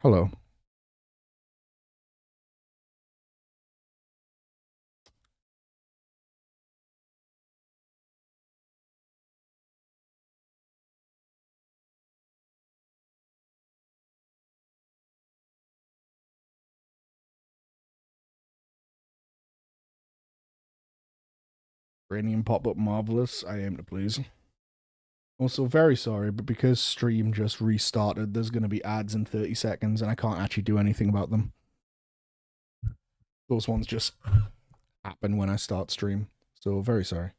Hello. Uranium pop up marvelous. I aim to please. Also, very sorry, but because stream just restarted, there's going to be ads in 30 seconds, and I can't actually do anything about them. Those ones just happen when I start stream. So, very sorry.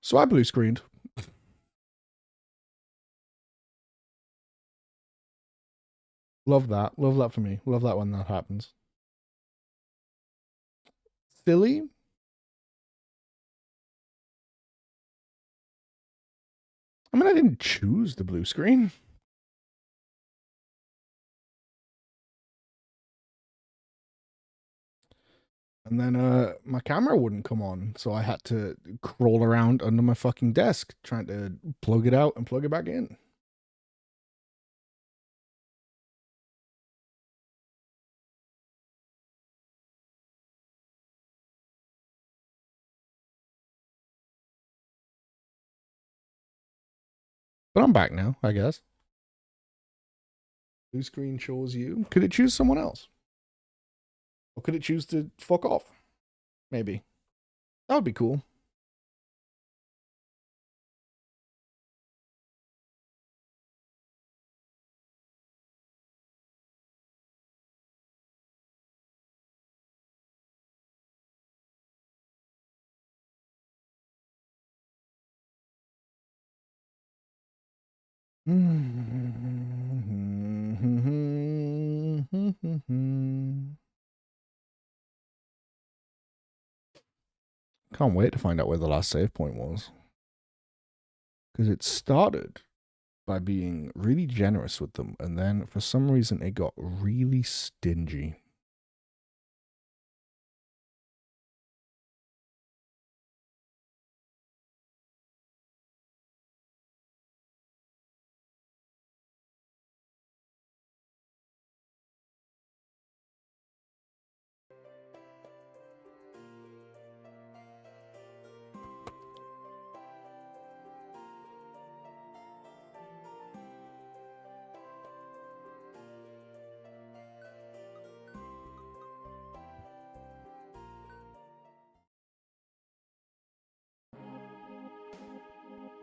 So, I blue screened. Love that. Love that for me. Love that when that happens. Silly? I mean, I didn't choose the blue screen. And then my camera wouldn't come on, so I had to crawl around under my fucking desk trying to plug it out and plug it back in. But I'm back now, I guess. Blue screen shows you. Could it choose someone else? Or could it choose to fuck off? Maybe. That would be cool. Can't wait to find out where the last save point was. Because it started by being really generous with them, and then for some reason it got really stingy.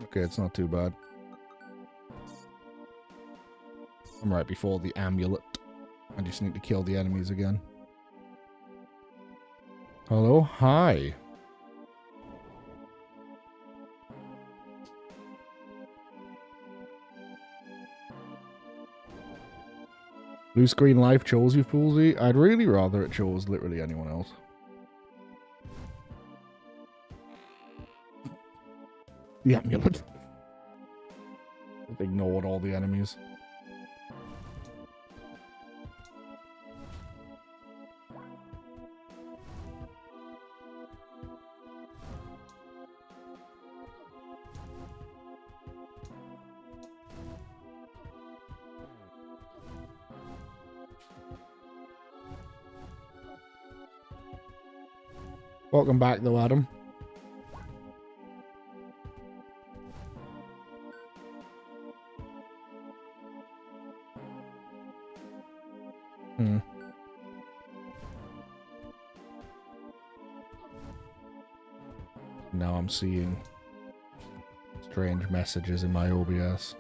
Okay, it's not too bad. I'm right before the amulet. I just need to kill the enemies again. Hello? Hi. Blue screen life chose you, Foolsy. I'd really rather it chose literally anyone else. The amulet. Ignored all the enemies. Welcome back, though, Adam. Now I'm seeing strange messages in my OBS.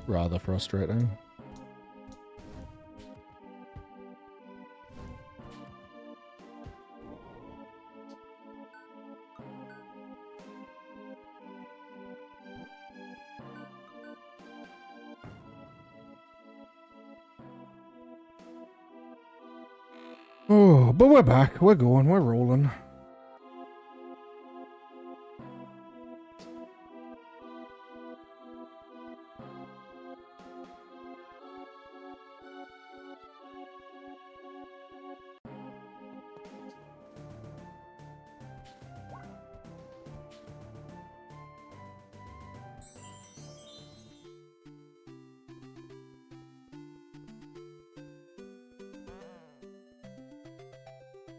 Rather frustrating. Oh, but we're back. We're going. We're rolling.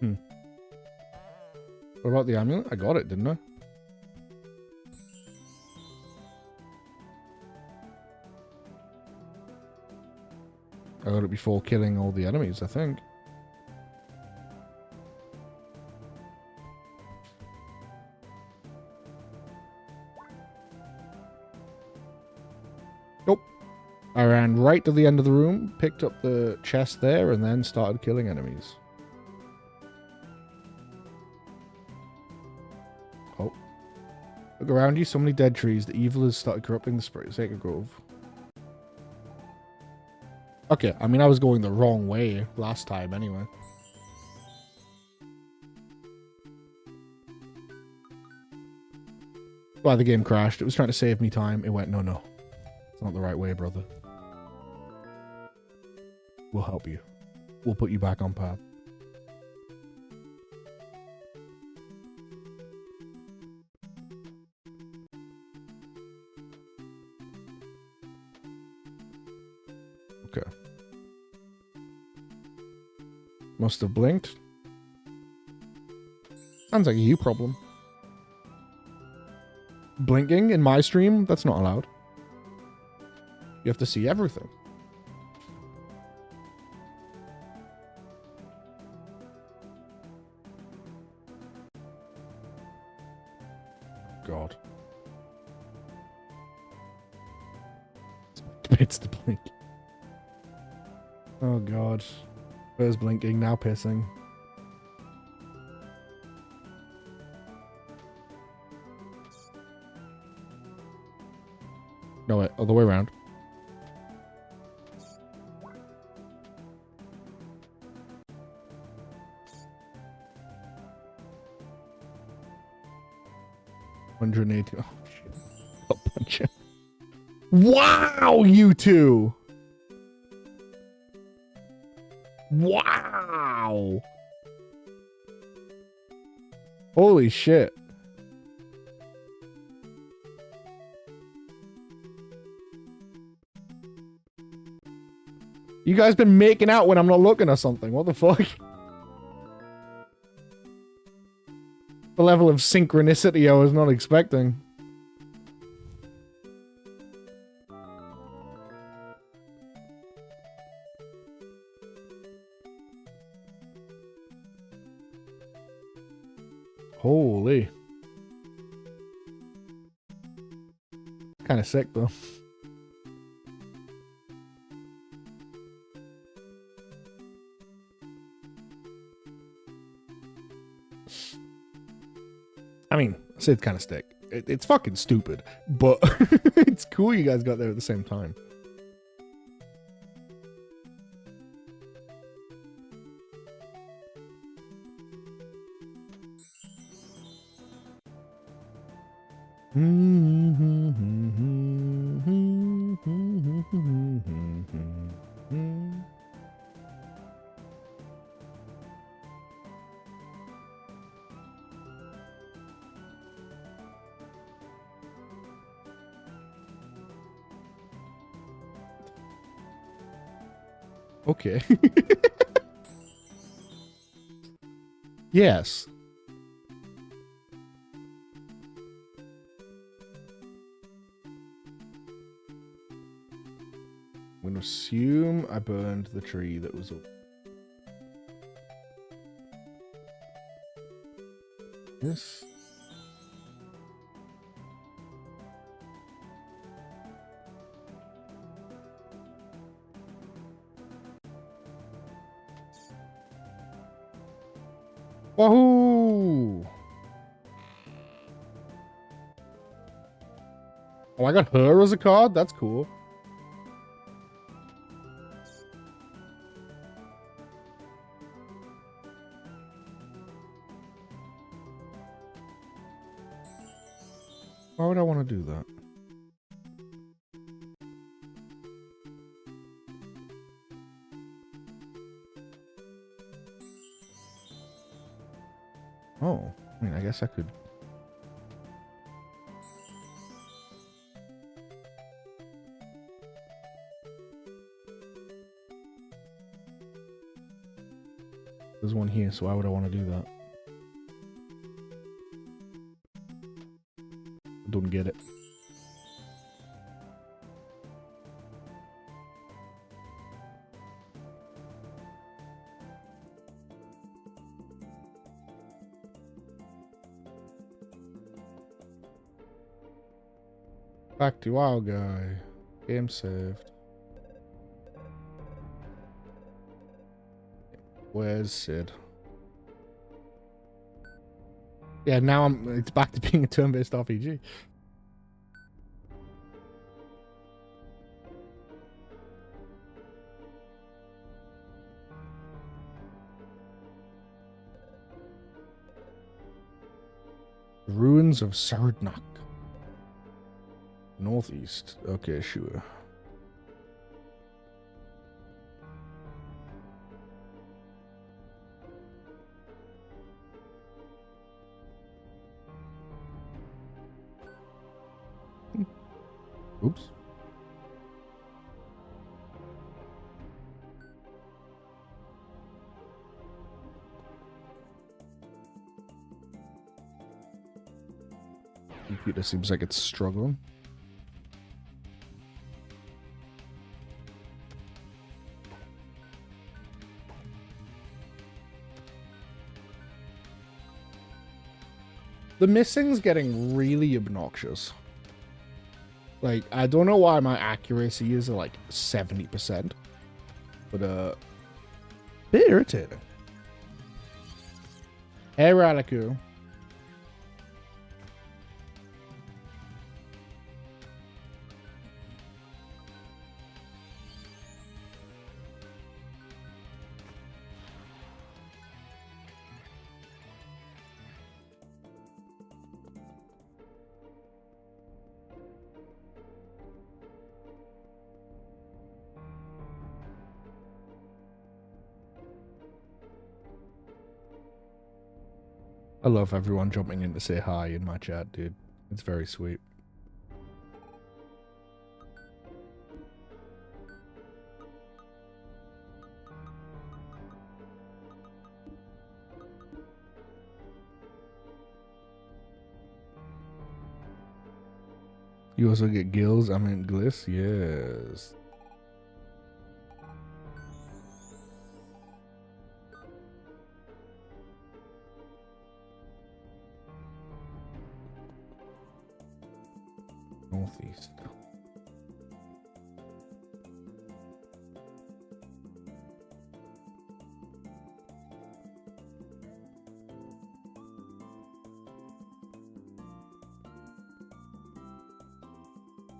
Hmm. What about the amulet? I got it, didn't I? I got it before killing all the enemies, I think. Nope. I ran right to the end of the room, picked up the chest there, and then started killing enemies. Oh. Look around you, so many dead trees. The evil has started corrupting the Sacred Grove. Okay, I mean, I was going the wrong way last time anyway. Why the game crashed. It was trying to save me time. It went, no. It's not the right way, brother. We'll help you. We'll put you back on path. Okay. Must have blinked. Sounds like a you problem. Blinking in my stream? That's not allowed. You have to see everything. God. It's the blink. Oh God. First blinking, now pissing. No, wait, other way around. $180. Oh, shit. A bunch of... Wow, you two! Wow! Holy shit. You guys been making out when I'm not looking or something. What the fuck? The level of synchronicity I was not expecting. Holy. Kind of sick though. I mean, I said kind of sick. It's fucking stupid, but it's cool you guys got there at the same time. Okay. Yes. I'm gonna assume I burned the tree that was up. Yes. Wahoo! Oh, I got her as a card? That's cool. Why would I want to do that? Oh, I mean, I guess I could. There's one here, so why would I want to do that? I don't get it. Back to our guy. Game saved. Where's Sid? Yeah, now it's back to being a turn-based RPG. Ruins of Sardnak. Northeast. Okay, sure. Oops. Computer seems like it's struggling. The missing's getting really obnoxious. Like, I don't know why my accuracy is like 70%. But, bit irritating. Hey, Radical. I love everyone jumping in to say hi in my chat, dude. It's very sweet. You also get gills? I mean, gliss? Yes. Northeast.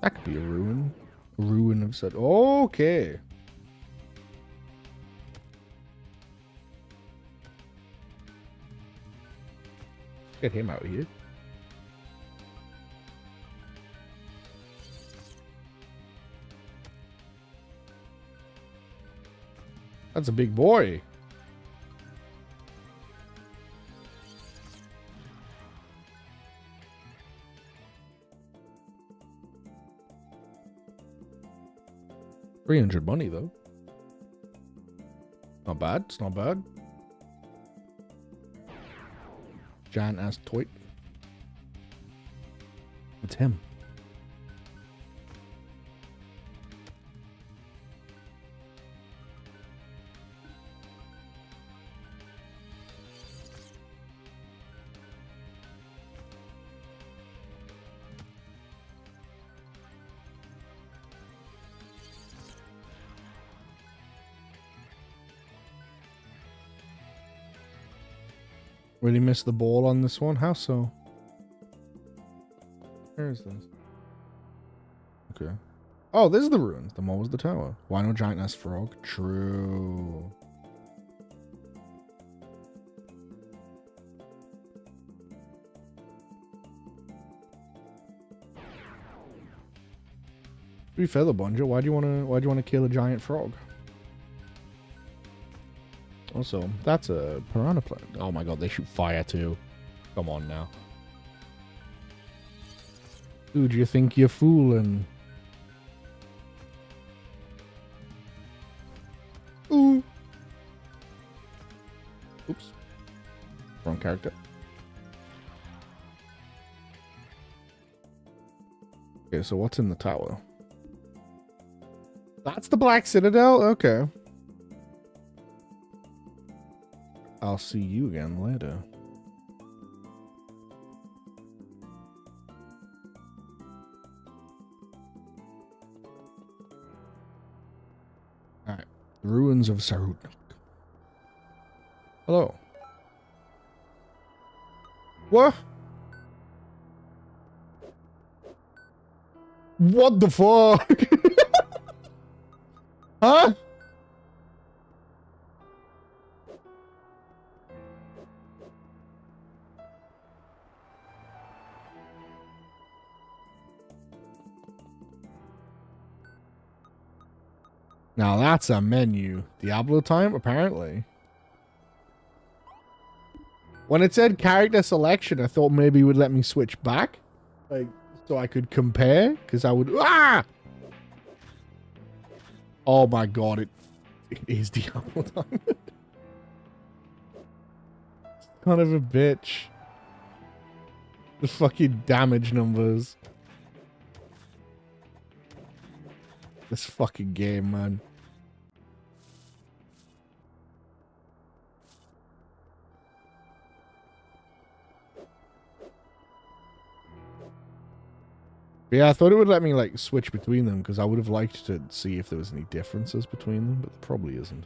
That could be a ruin. A ruin of such. Okay. Get him out here. That's a big boy. $300 money though. Not bad. It's not bad. Giant ass toy. It's him. Really missed the ball on this one. How so? Where is this? Okay. Oh, this is the ruins. The mole was the tower. Why no giant ass frog? True. To be fair, the Bunja, why do you wanna kill a giant frog? Also, that's a piranha plant. Oh my god, they shoot fire too. Come on now. Dude, you think you're fooling? Ooh. Oops. Wrong character. Okay, so what's in the tower? That's the Black Citadel? Okay. I'll see you again later. Alright. Ruins of Sarut. Hello. What? What the fuck? Huh? Now that's a menu. Diablo time, apparently. When it said character selection, I thought maybe it would let me switch back. Like, so I could compare. Because I would... Ah! Oh my god, it is Diablo time. Son of a bitch. The fucking damage numbers. This fucking game, man. Yeah, I thought it would let me, like, switch between them, because I would have liked to see if there was any differences between them, but there probably isn't.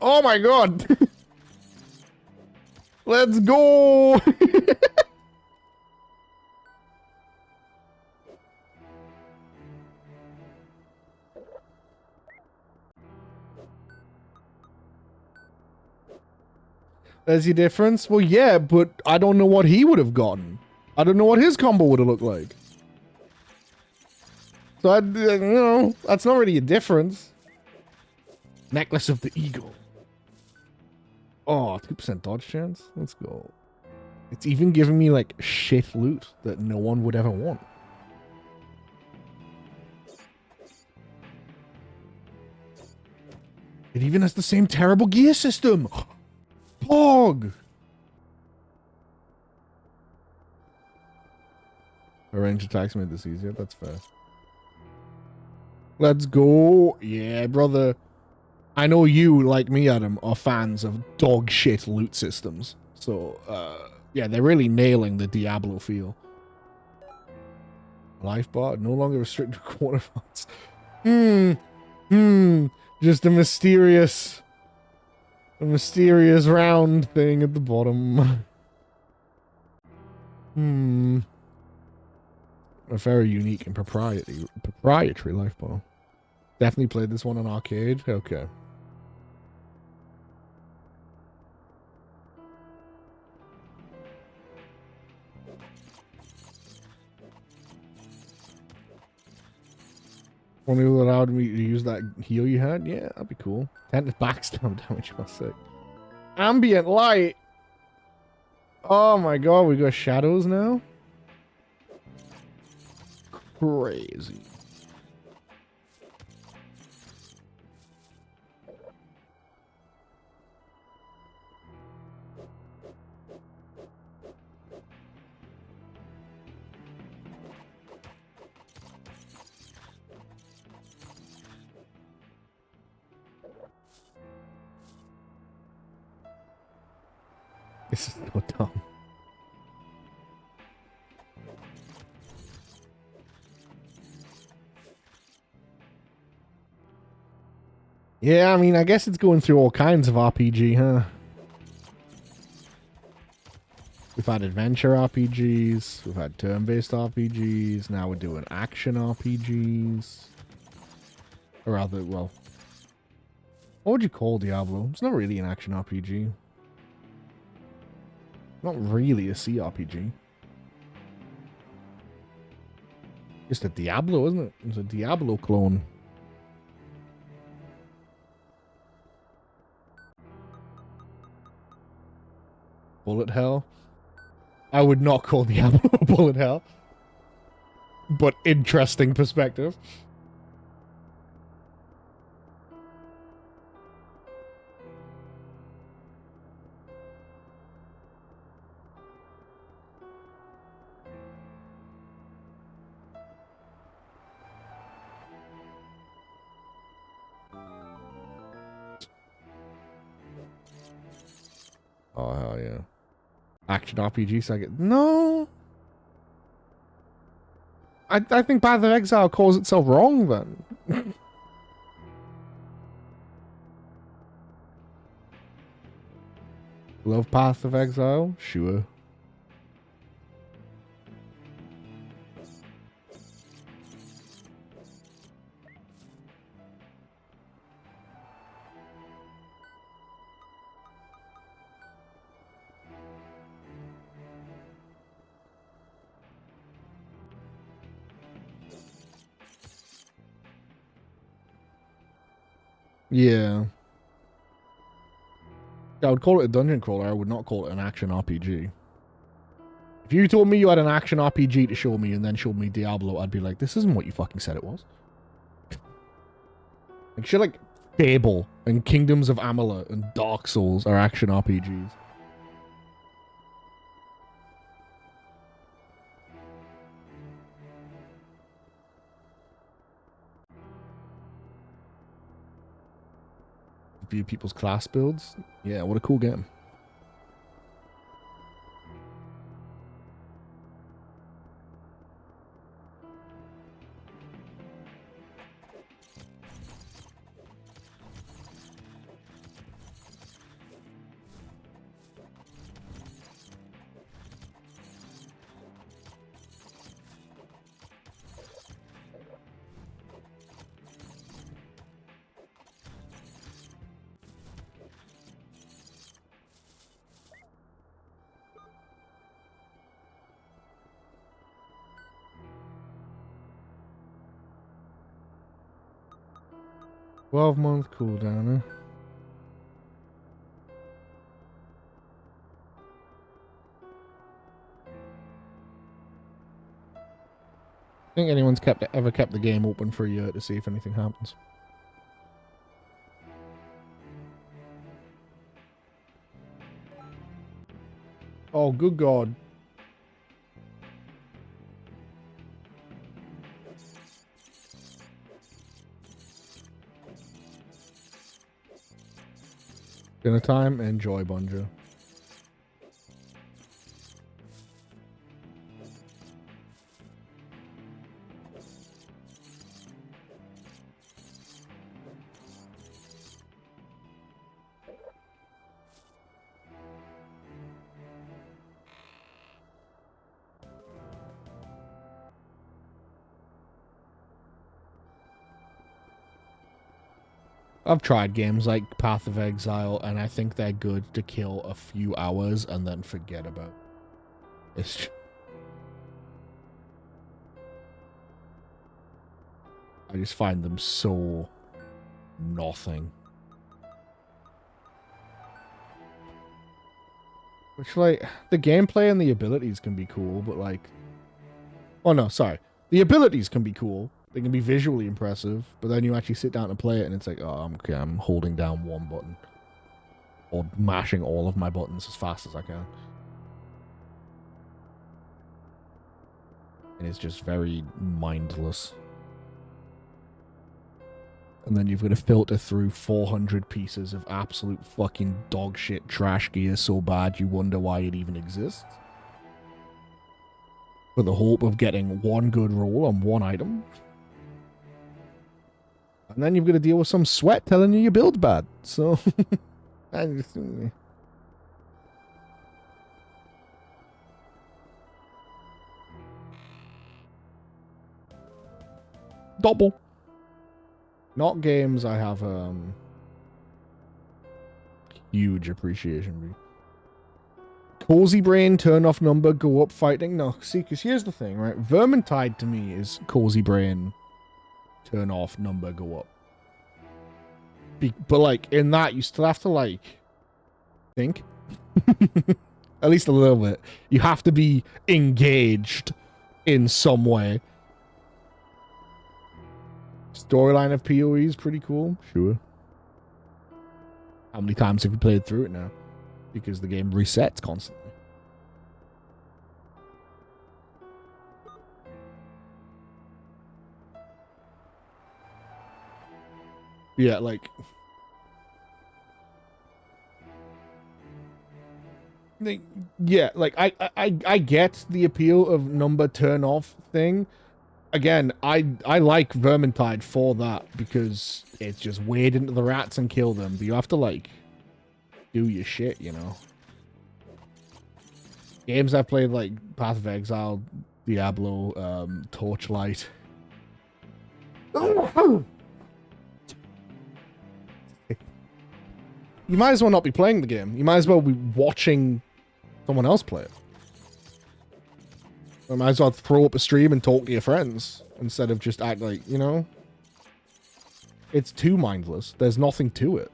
Oh my god! Let's go! There's your difference? Well, yeah, but I don't know what he would have gotten. I don't know what his combo would have looked like. So, you know, that's not really a difference. Necklace of the Eagle. Oh, 2% dodge chance? Let's go. It's even giving me, like, shit loot that no one would ever want. It even has the same terrible gear system. Pog! Arrange attacks made this easier. That's fair. Let's go. Yeah, brother. I know you, like me, Adam, are fans of dog shit loot systems. So, yeah, they're really nailing the Diablo feel. Life bar, no longer restricted to quarter parts. Just a mysterious round thing at the bottom. A very unique and proprietary life bar. Definitely played this one on arcade. Okay. Only allowed me to use that heal you had? Yeah, that'd be cool. 10 backstab damage, I sick. Ambient light! Oh my god, we got shadows now? Crazy. This is so dumb. Yeah, I mean, I guess it's going through all kinds of RPG, huh? We've had adventure RPGs, we've had turn-based RPGs, now we're doing action RPGs. Or rather, well, what would you call Diablo? It's not really an action RPG. Not really a CRPG. Just a Diablo, isn't it? It's a Diablo clone. Bullet hell. I would not call Diablo bullet hell. But interesting perspective. Oh, hell yeah. Action RPG second. No. I think Path of Exile calls itself wrong then. Love Path of Exile? Sure. Yeah. I would call it a dungeon crawler. I would not call it an action RPG. If you told me you had an action RPG to show me and then showed me Diablo, I'd be like, this isn't what you fucking said it was. Like shit like Fable and Kingdoms of Amalur and Dark Souls are action RPGs. View people's class builds. Yeah, what a cool game. $12-month cooldown, huh? I think anyone's ever kept the game open for a year to see if anything happens. Oh, good God. Dinner time, enjoy, Bunja. I've tried games like Path of Exile, and I think they're good to kill a few hours and then forget about. It's. I just find them so nothing. Which, like, the gameplay and the abilities can be cool, but, like... Oh, no, sorry. The abilities can be cool. They can be visually impressive, but then you actually sit down and play it, and it's like, oh, okay, I'm holding down one button. Or mashing all of my buttons as fast as I can. And it's just very mindless. And then you've got to filter through 400 pieces of absolute fucking dog shit trash gear so bad you wonder why it even exists. For the hope of getting one good roll on one item. And then you've got to deal with some sweat telling you your build's bad. So, I just, double. Not games I have huge appreciation for. Cozy brain, turn off number, go up fighting. No, see, because here's the thing, right? Vermintide to me is cozy brain, turn off number, go up. But like in that, you still have to like think. At least a little bit. You have to be engaged in some way. Storyline of PoE is pretty cool. Sure. How many times have you played through it now? Because the game resets constantly. Yeah, like... Yeah, like I get the appeal of number turn off thing. Again, I like Vermintide for that because it's just wade into the rats and kill them. But you have to like do your shit, you know. Games I've played like Path of Exile, Diablo, Torchlight. You might as well not be playing the game. You might as well be watching someone else play it. I might as well throw up a stream and talk to your friends instead of just act like, you know? It's too mindless. There's nothing to it.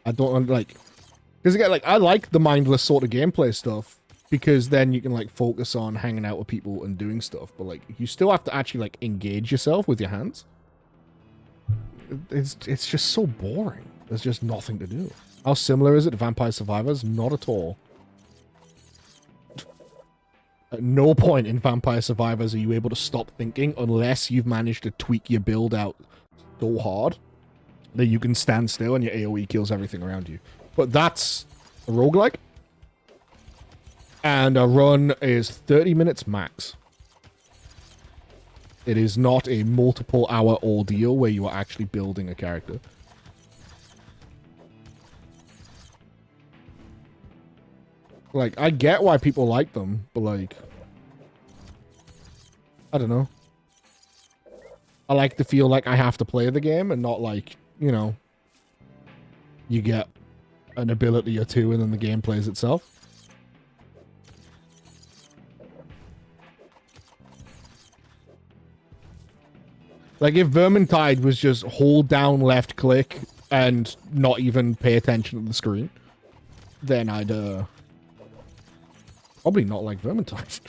I don't like... Because again, like, I like the mindless sort of gameplay stuff because then you can, like, focus on hanging out with people and doing stuff. But, like, you still have to actually, like, engage yourself with your hands. It's just so boring. There's just nothing to do. How similar is it to Vampire Survivors? Not at all. At no point in Vampire Survivors are you able to stop thinking unless you've managed to tweak your build out so hard that you can stand still and your AoE kills everything around you. But that's a roguelike. And a run is 30 minutes max. It is not a multiple hour ordeal where you are actually building a character. Like, I get why people like them, but like... I don't know. I like to feel like I have to play the game and not like, you know... You get an ability or two and then the game plays itself. Like, if Vermintide was just hold down left click and not even pay attention to the screen, then I'd, probably not like Vermintide.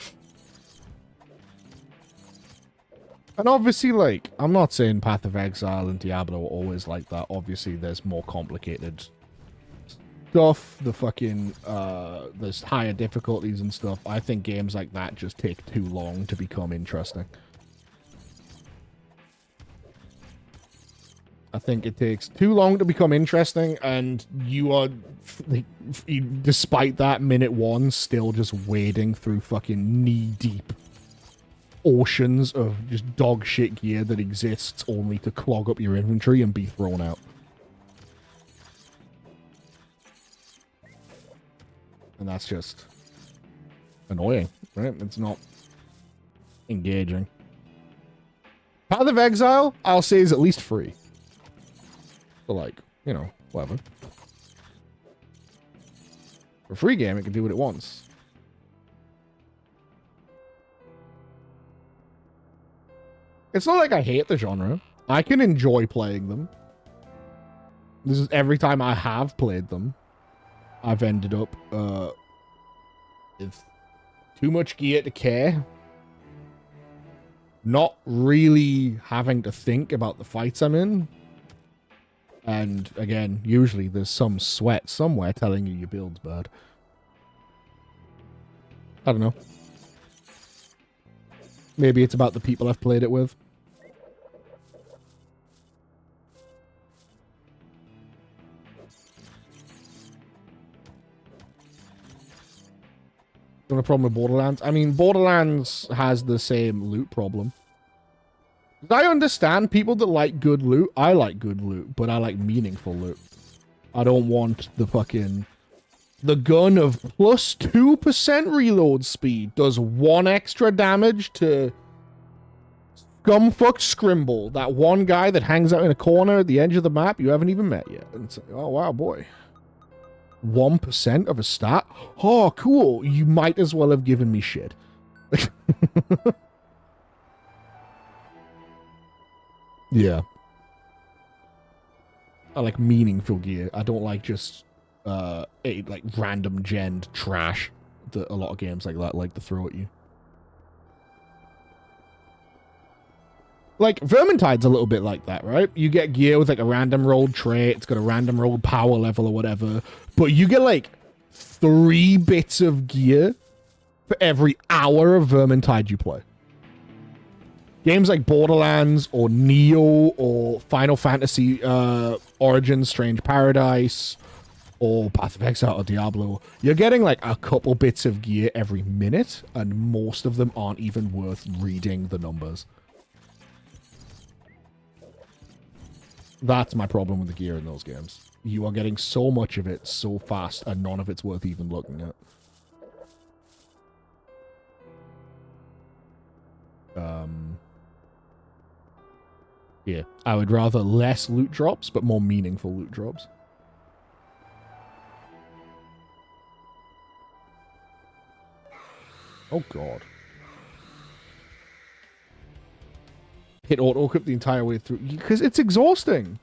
And obviously, like, I'm not saying Path of Exile and Diablo are always like that. Obviously, there's more complicated stuff. The fucking, there's higher difficulties and stuff. I think games like that just take too long to become interesting. I think it takes too long to become interesting, and you are, despite that, minute one, still just wading through fucking knee-deep oceans of just dog shit gear that exists only to clog up your inventory and be thrown out. And that's just annoying, right? It's not engaging. Path of Exile, I'll say, is at least free. So, like, you know, whatever. For a free game, it can do what it wants. It's not like I hate the genre. I can enjoy playing them. This is every time I have played them, I've ended up with too much gear to care. Not really having to think about the fights I'm in. And again, usually there's some sweat somewhere telling you your build's bad. I don't know. Maybe it's about the people I've played it with. Got a problem with Borderlands? I mean, Borderlands has the same loot problem. I understand people that like good loot. I like good loot, but I like meaningful loot. I don't want the fucking... The gun of plus 2% reload speed does 1 extra damage to Scumfuck Scrimble, that one guy that hangs out in a corner at the edge of the map you haven't even met yet. And it's like, oh, wow, boy. 1% of a stat? Oh, cool. You might as well have given me shit. Yeah. I like meaningful gear. I don't like just like random gen trash that a lot of games like that like to throw at you. Like, Vermintide's a little bit like that, right? You get gear with like a random rolled trait, it's got a random rolled power level or whatever, but you get like 3 bits of gear for every hour of Vermintide you play. Games like Borderlands or Neo or Final Fantasy Origins Strange Paradise or Path of Exile or Diablo, you're getting like a couple bits of gear every minute, and most of them aren't even worth reading the numbers. That's my problem with the gear in those games. You are getting so much of it so fast, and none of it's worth even looking at. Yeah, I would rather less loot drops, but more meaningful loot drops. Oh god. Hit auto-equip the entire way through, because it's exhausting.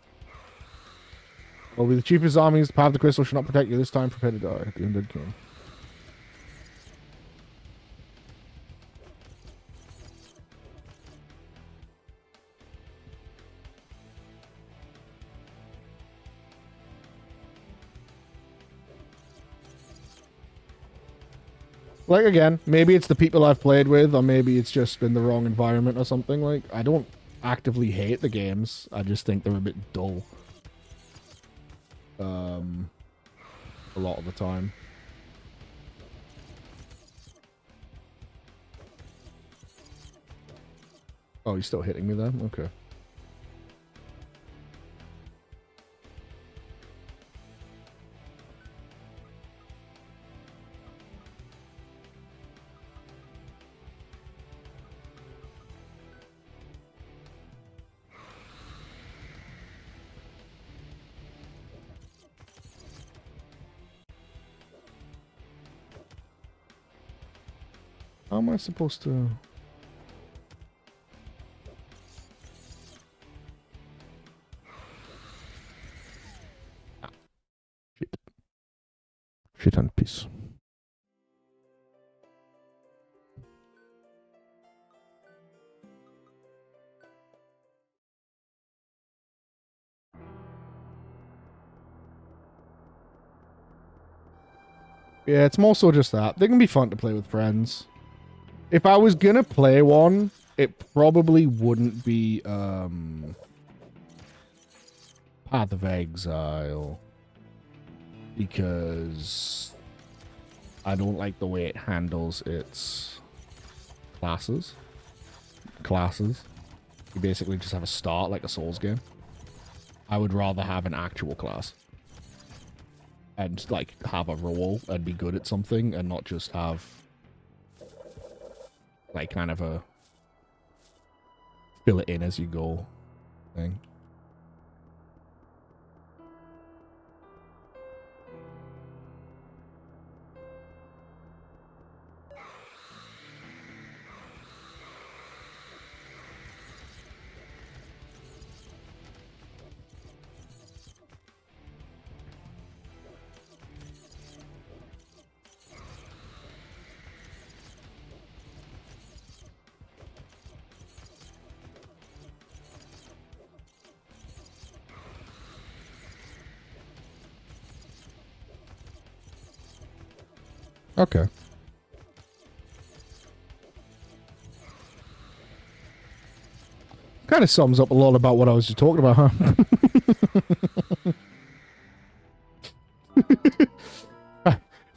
Well, with the cheapest armies, the power of the crystal should not protect you this time. Prepare to die at the Undead King. Like, again, maybe it's the people I've played with, or maybe it's just been the wrong environment or something. Like, I don't actively hate the games. I just think they're a bit dull. A lot of the time. Oh, he's still hitting me there? Okay. How am I supposed to... Shit. Shit and piss. Yeah, it's more so just that. They can be fun to play with friends. If I was gonna play one, it probably wouldn't be, Path of Exile. Because I don't like the way it handles its classes. You basically just have a start like a Souls game. I would rather have an actual class. And, like, have a role and be good at something and not just have, like, kind of a fill it in as you go thing. Okay. Kind of sums up a lot about what I was just talking about, huh?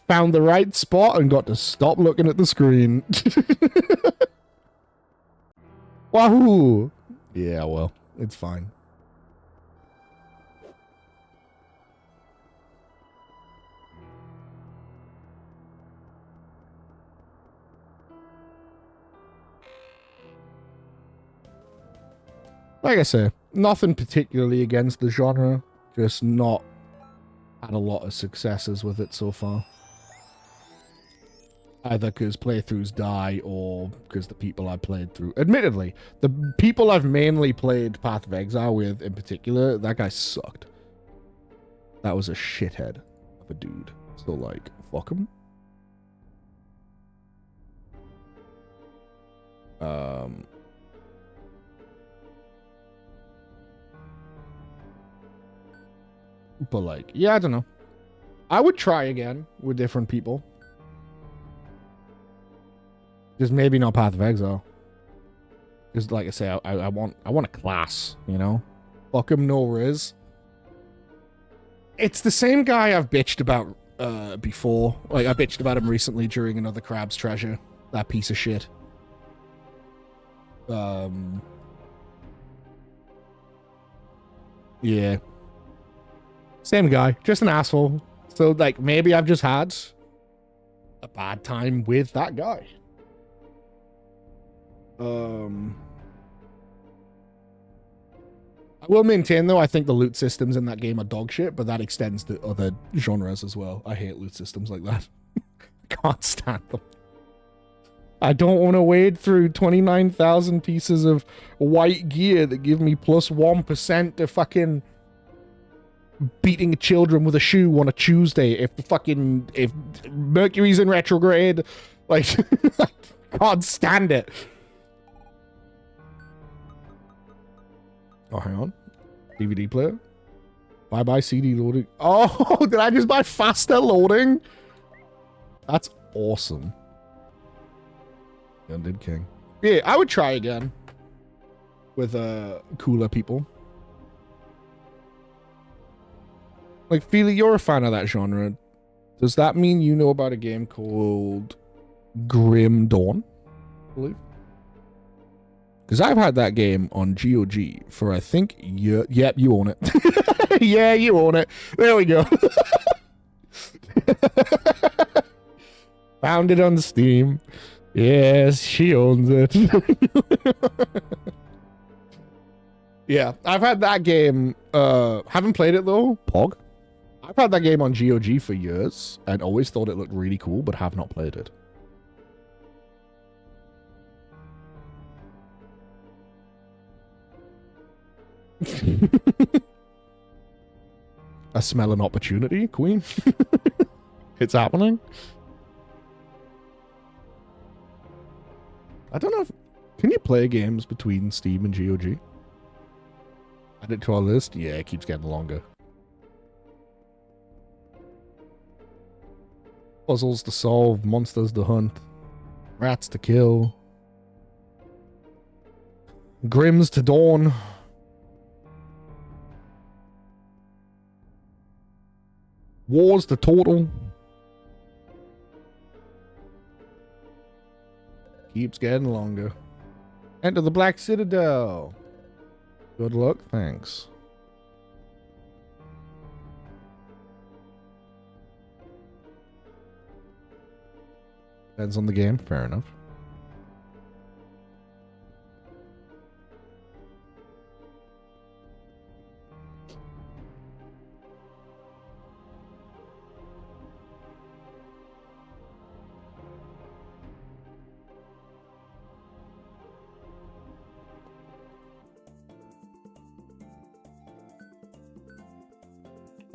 Found the right spot and got to stop looking at the screen. Wahoo! Yeah, well, it's fine. Like I say, nothing particularly against the genre, just not had a lot of successes with it so far. Either because playthroughs die or because the people I played through... Admittedly, the people I've mainly played Path of Exile with in particular, that guy sucked. That was a shithead of a dude. So, like, fuck him. But, like, yeah, I don't know. I would try again with different people. Just maybe not Path of Exile. Because, like I say, I want a class, you know? Fuck him, no Riz. It's the same guy I've bitched about before. Like, I bitched about him recently during another Crab's Treasure. That piece of shit. Yeah. Same guy. Just an asshole. So, like, maybe I've just had a bad time with that guy. I will maintain, though, I think the loot systems in that game are dog shit, but that extends to other genres as well. I hate loot systems like that. Can't stand them. I don't want to wade through 29,000 pieces of white gear that give me plus 1% to fucking beating children with a shoe on a Tuesday if Mercury's in retrograde. Like, I can't stand it. Oh, hang on. DVD player. Bye-bye CD loading. Oh, did I just buy faster loading? That's awesome. Undid King. Yeah, I would try again. With cooler people. Like, Feely, you're a fan of that genre. Does that mean you know about a game called Grim Dawn? I believe. Because I've had that game on GOG for, I think, yep, you own it. Yeah, you own it. There we go. Found it on Steam. Yes, she owns it. Yeah, I've had that game. Haven't played it, though. Pog. I've had that game on GOG for years and always thought it looked really cool, but have not played it. I smell an opportunity, Queen. It's happening. I don't know if... Can you play games between Steam and GOG? Add it to our list? Yeah, it keeps getting longer. Puzzles to solve, monsters to hunt, rats to kill, Grims to dawn. Wars to total. Keeps getting longer. Enter the Black Citadel. Good luck, thanks. Depends on the game, fair enough.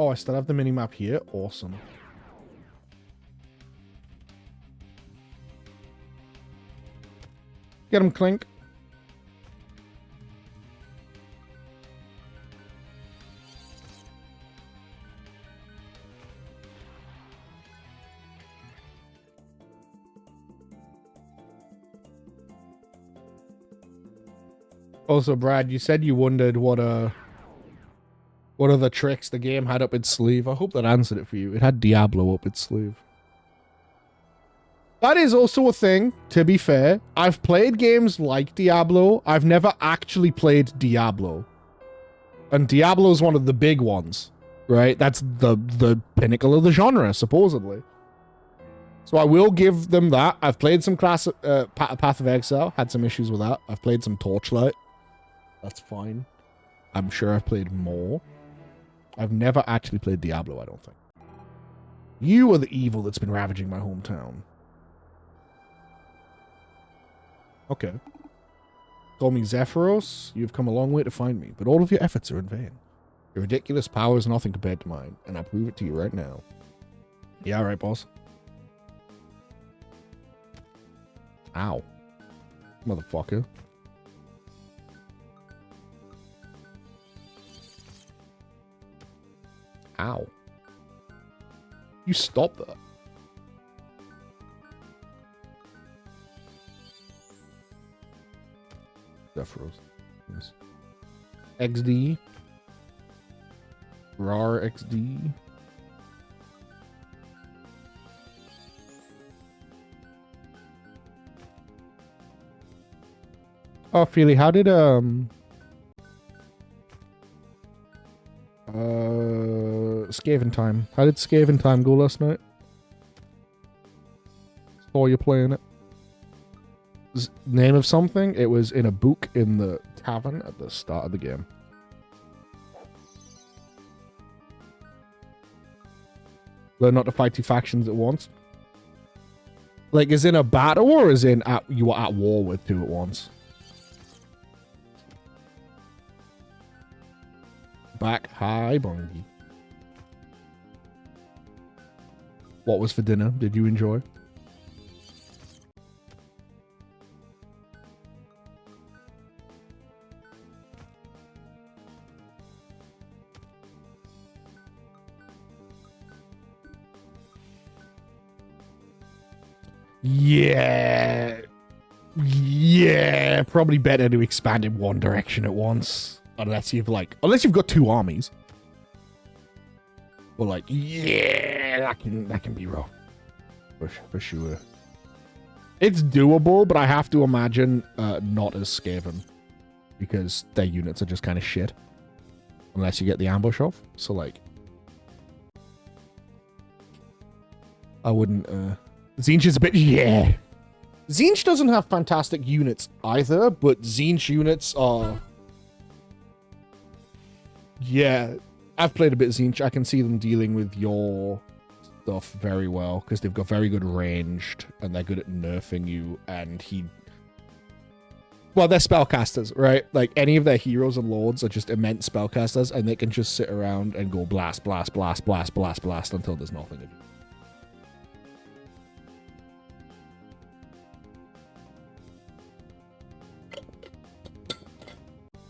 Oh, I still have the minimap here. Awesome. Get him, Clink. Also, Brad, you said you wondered what are the tricks the game had up its sleeve. I hope that answered it for you. It had Diablo up its sleeve. That is also a thing, to be fair. I've played games like Diablo. I've never actually played Diablo. And Diablo is one of the big ones, right? That's the pinnacle of the genre, supposedly. So I will give them that. I've played some Path of Exile. Had some issues with that. I've played some Torchlight. That's fine. I'm sure I've played more. I've never actually played Diablo, I don't think. You are the evil that's been ravaging my hometown. Okay. Call me Zephyros. You've come a long way to find me, but all of your efforts are in vain. Your ridiculous power is nothing compared to mine, and I prove it to you right now. Yeah, alright, boss. Ow. Motherfucker. Ow. You stop that. Zephyros. Yes. XD. RAR XD. Oh, Feely, how did Skaven Time. How did Skaven Time go last night? Saw you playing it. Name of something? It was in a book in the tavern at the start of the game. Learn not to fight two factions at once. Like, is in a battle or is in you were at war with two at once? Back. Hi, Bongi. What was for dinner? Did you enjoy? Yeah. Yeah. Probably better to expand in one direction at once. Unless you've got two armies. Well, like, yeah, that can be rough. For sure. It's doable, but I have to imagine not as Skaven. Because their units are just kind of shit. Unless you get the ambush off. So, like, I wouldn't, Tzeentch is a bit, yeah. Tzeentch doesn't have fantastic units either, but Tzeentch units are... Yeah, I've played a bit of Tzeentch. I can see them dealing with your stuff very well, because they've got very good ranged, and they're good at nerfing you, and well, they're spellcasters, right? Like, any of their heroes and lords are just immense spellcasters, and they can just sit around and go blast, blast, blast, blast, blast, blast, until there's nothing.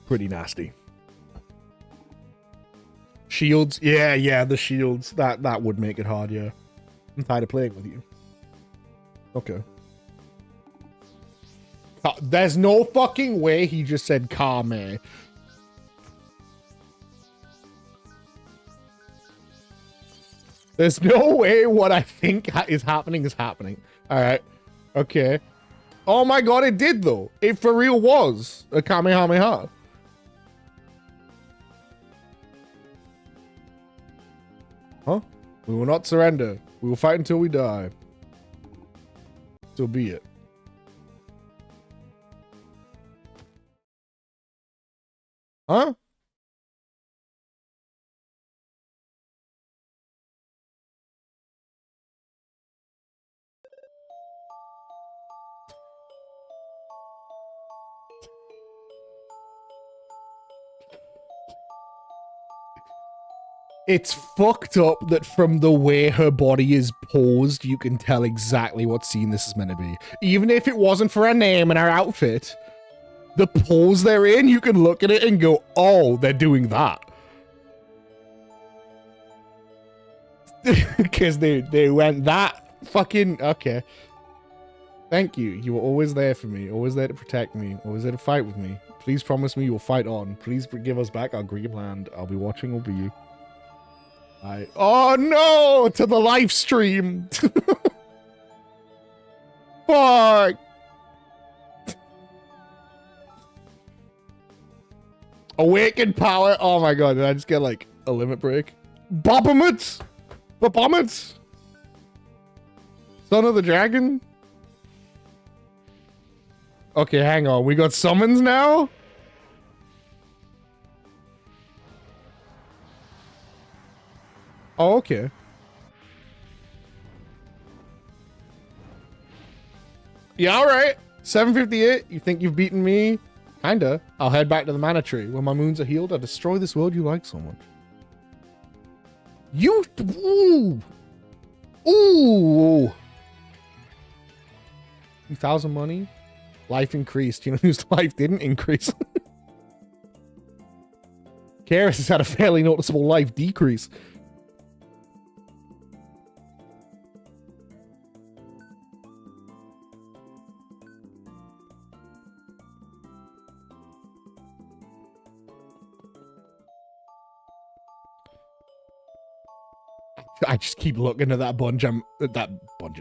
Pretty nasty. Shields? Yeah, the shields. That would make it hard, yeah. I'm tired of playing with you. Okay. There's no fucking way he just said Kame. There's no way what I think is happening. Alright. Okay. Oh my god, it did though. It for real was a Kamehameha. Huh? We will not surrender. We will fight until we die. So be it. Huh? It's fucked up that from the way her body is posed, you can tell exactly what scene this is meant to be. Even if it wasn't for her name and her outfit, the pose they're in, you can look at it and go, oh, they're doing that. Because they went that fucking... Okay. Thank you. You were always there for me. Always there to protect me. Always there to fight with me. Please promise me you'll fight on. Please give us back our green land. I'll be watching over you. Oh no! To the live stream! Fuck! Awakened power! Oh my god, did I just get like a limit break? Bobomut! Bobomut! Son of the Dragon? Okay, hang on. We got summons now? Oh, okay. Yeah, alright. 758. You think you've beaten me? Kinda. I'll head back to the mana tree. When my moons are healed, I'll destroy this world you like so much. You... Ooh! Ooh! 2,000 money. Life increased. You know whose life didn't increase? Karis has had a fairly noticeable life decrease. I just keep looking at that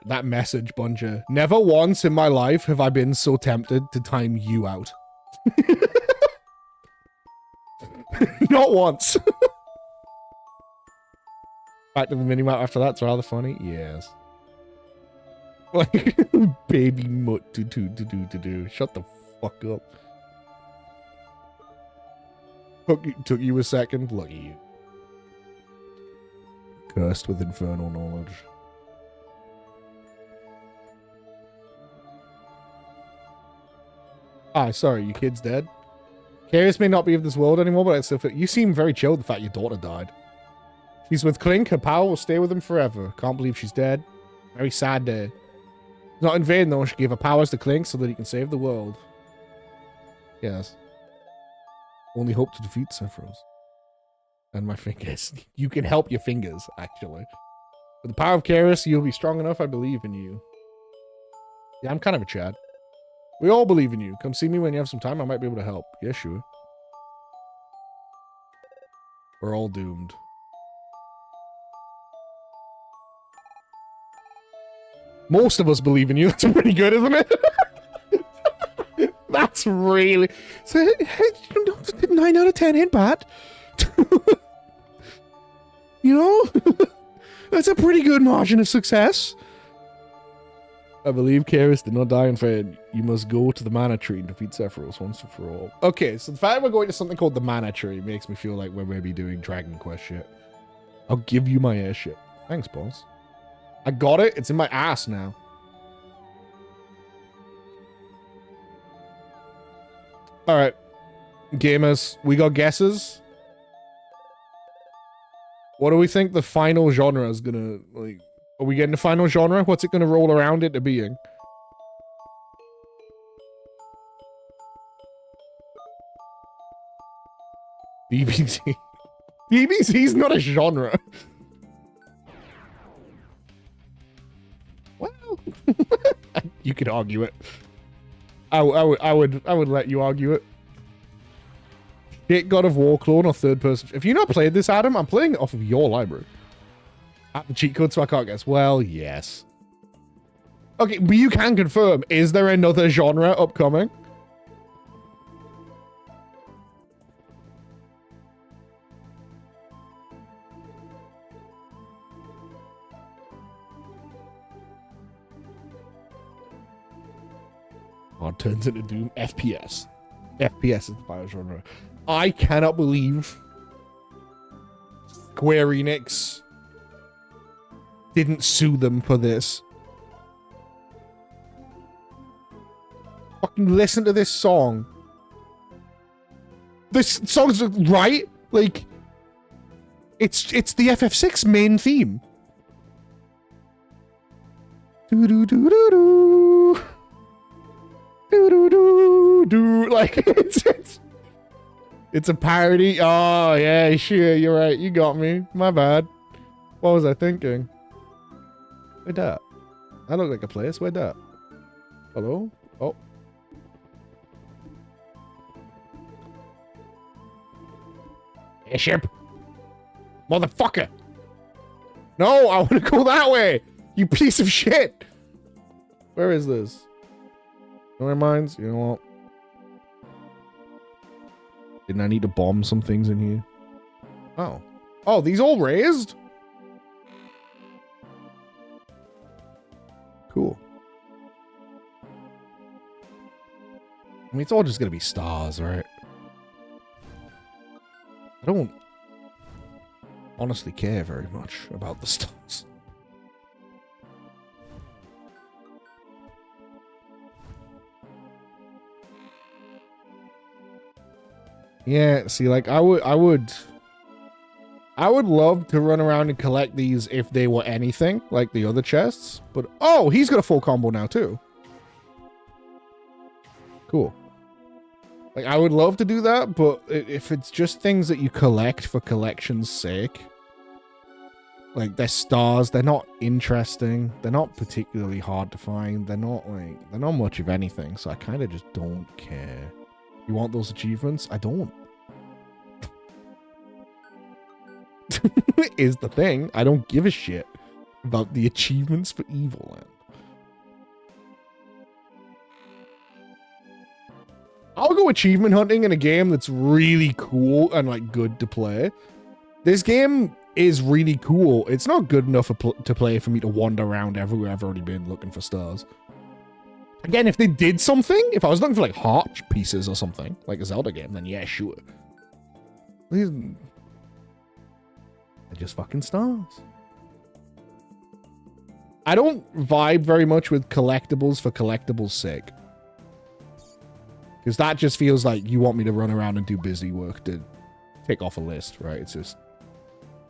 that message, Bunja. Never once in my life have I been so tempted to time you out. Not once. Back to the minimap after that's rather funny. Yes. Like, baby mutt do. Shut the fuck up. Took you a second. Look at you. Cursed with infernal knowledge. Ah, sorry, your kid's dead. Carius may not be of this world anymore, but I still feel you seem very chilled the fact your daughter died. She's with Clink, her power will stay with him forever. Can't believe she's dead. Very sad day. Not in vain though, she gave her powers to Clink so that he can save the world. Yes. Only hope to defeat Sephiroth. And my fingers. You can help your fingers, actually. With the power of Carius, you'll be strong enough, I believe in you. Yeah, I'm kind of a Chad. We all believe in you. Come see me when you have some time, I might be able to help. Yeah, sure. We're all doomed. Most of us believe in you. That's pretty good, isn't it? That's really... So, 9 out of 10 ain't bad. You know? That's a pretty good margin of success. I believe Carius did not die in vain. You must go to the mana tree and defeat Sephiroth once and for all. Okay, so the fact we're going to something called the mana tree makes me feel like we're maybe doing Dragon Quest shit. I'll give you my airship. Thanks, boss. I got it. It's in my ass now. All right, gamers, we got guesses. What do we think the final genre is gonna, like, are we getting the final genre? What's it gonna roll around into being? DBZ. DBZ's not a genre. Well, you could argue it. I would let you argue it. Shit God of War clone or third person. If you not played this, Adam, I'm playing it off of your library. I have the cheat code, so I can't guess. Well, yes. Okay, but you can confirm. Is there another genre upcoming? Oh, it turns into Doom. FPS. FPS is the bio genre. I cannot believe Square Enix didn't sue them for this. Fucking listen to this song. This song's right. Like, it's the FF6 main theme. Do do do do do. Do do do do. Like it's a parody. Oh yeah, sure. You're right. You got me. My bad. What was I thinking? Where'd that? That looked like a place. Where'd that? Hello? Oh. Airship. Motherfucker. No, I want to go that way. You piece of shit. Where is this? No minds. You know what? Didn't I need to bomb some things in here? Oh. Oh, these all raised? Cool. I mean, it's all just gonna be stars, right? I don't honestly care very much about the stars. Yeah, see, like, I would love to run around and collect these if they were anything, like the other chests, but, oh, he's got a full combo now, too. Cool. Like, I would love to do that, but if it's just things that you collect for collection's sake, like, they're stars, they're not interesting, they're not particularly hard to find, they're not much of anything, so I kind of just don't care. You want those achievements? I don't. is the thing. I don't give a shit about the achievements for Evoland. I'll go achievement hunting in a game that's really cool and like good to play. This game is really cool. It's not good enough to play for me to wander around everywhere I've already been looking for stars. Again, if they did something, if I was looking for like heart pieces or something, like a Zelda game, then yeah, sure. They're just fucking stars. I don't vibe very much with collectibles for collectibles' sake. Because that just feels like you want me to run around and do busy work to tick off a list, right? It's just,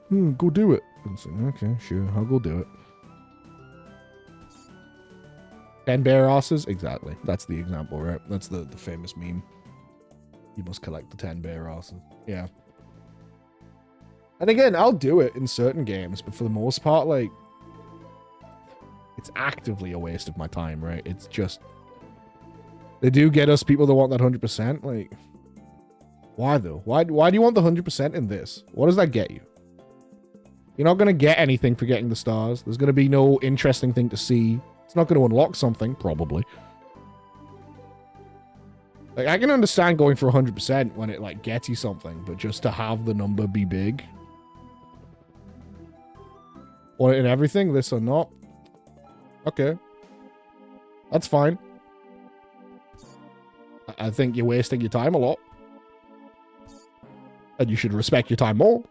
go do it. So, okay, sure, I'll go do it. 10 bear asses? Exactly. That's the example, right? That's the famous meme. You must collect the 10 bear asses. Yeah. And again, I'll do it in certain games, but for the most part, like, it's actively a waste of my time, right? It's just... They do get us people that want that 100%. Like, why though? Why do you want the 100% in this? What does that get you? You're not going to get anything for getting the stars. There's going to be no interesting thing to see. It's not going to unlock something, probably. Like, I can understand going for 100% when it, like, gets you something, but just to have the number be big. Want it in everything, this or not? Okay. That's fine. I think you're wasting your time a lot. And you should respect your time more.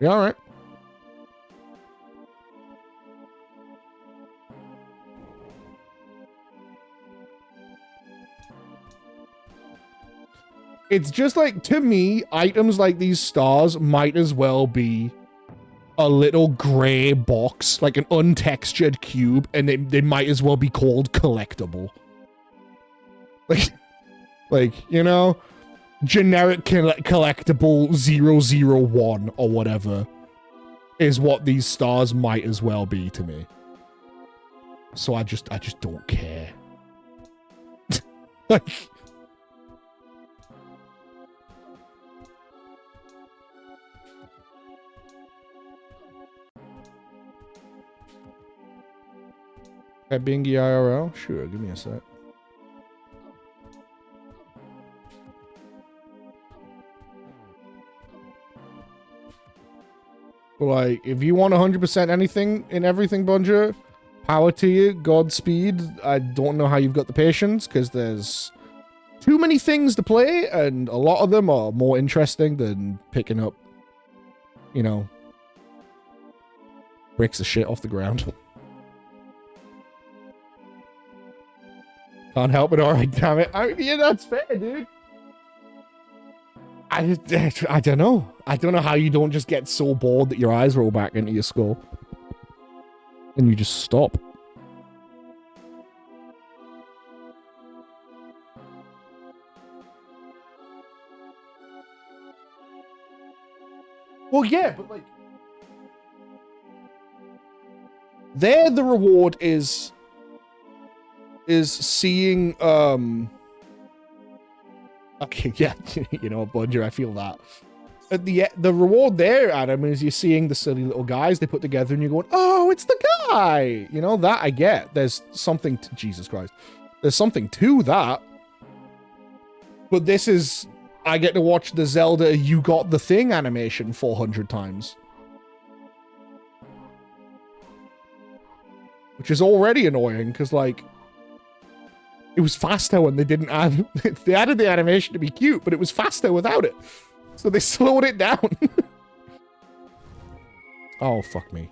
Yeah, alright. It's just like, to me, items like these stars might as well be a little gray box, like an untextured cube, and they might as well be called collectible. Like, you know, generic collectible 001 or whatever is what these stars might as well be to me. So I just don't care. Like, at Bingy IRL? Sure, give me a sec. Like, if you want 100% anything in everything, Bunger, power to you, Godspeed. I don't know how you've got the patience, because there's too many things to play, and a lot of them are more interesting than picking up, you know, bricks of shit off the ground. Can't help it, alright, damn it. Yeah, that's fair, dude. I don't know. I don't know how you don't just get so bored that your eyes roll back into your skull. And you just stop. Well, yeah, but like... There, the reward is seeing, Okay, yeah, you know, Bunger, I feel that. At the reward there, Adam, is you're seeing the silly little guys they put together and you're going, oh, it's the guy! You know, that I get. There's something to... Jesus Christ. There's something to that. But this is... I get to watch the Zelda You Got the Thing animation 400 times. Which is already annoying, because, like... It was faster when they didn't add... They added the animation to be cute, but it was faster without it. So they slowed it down. Oh, fuck me.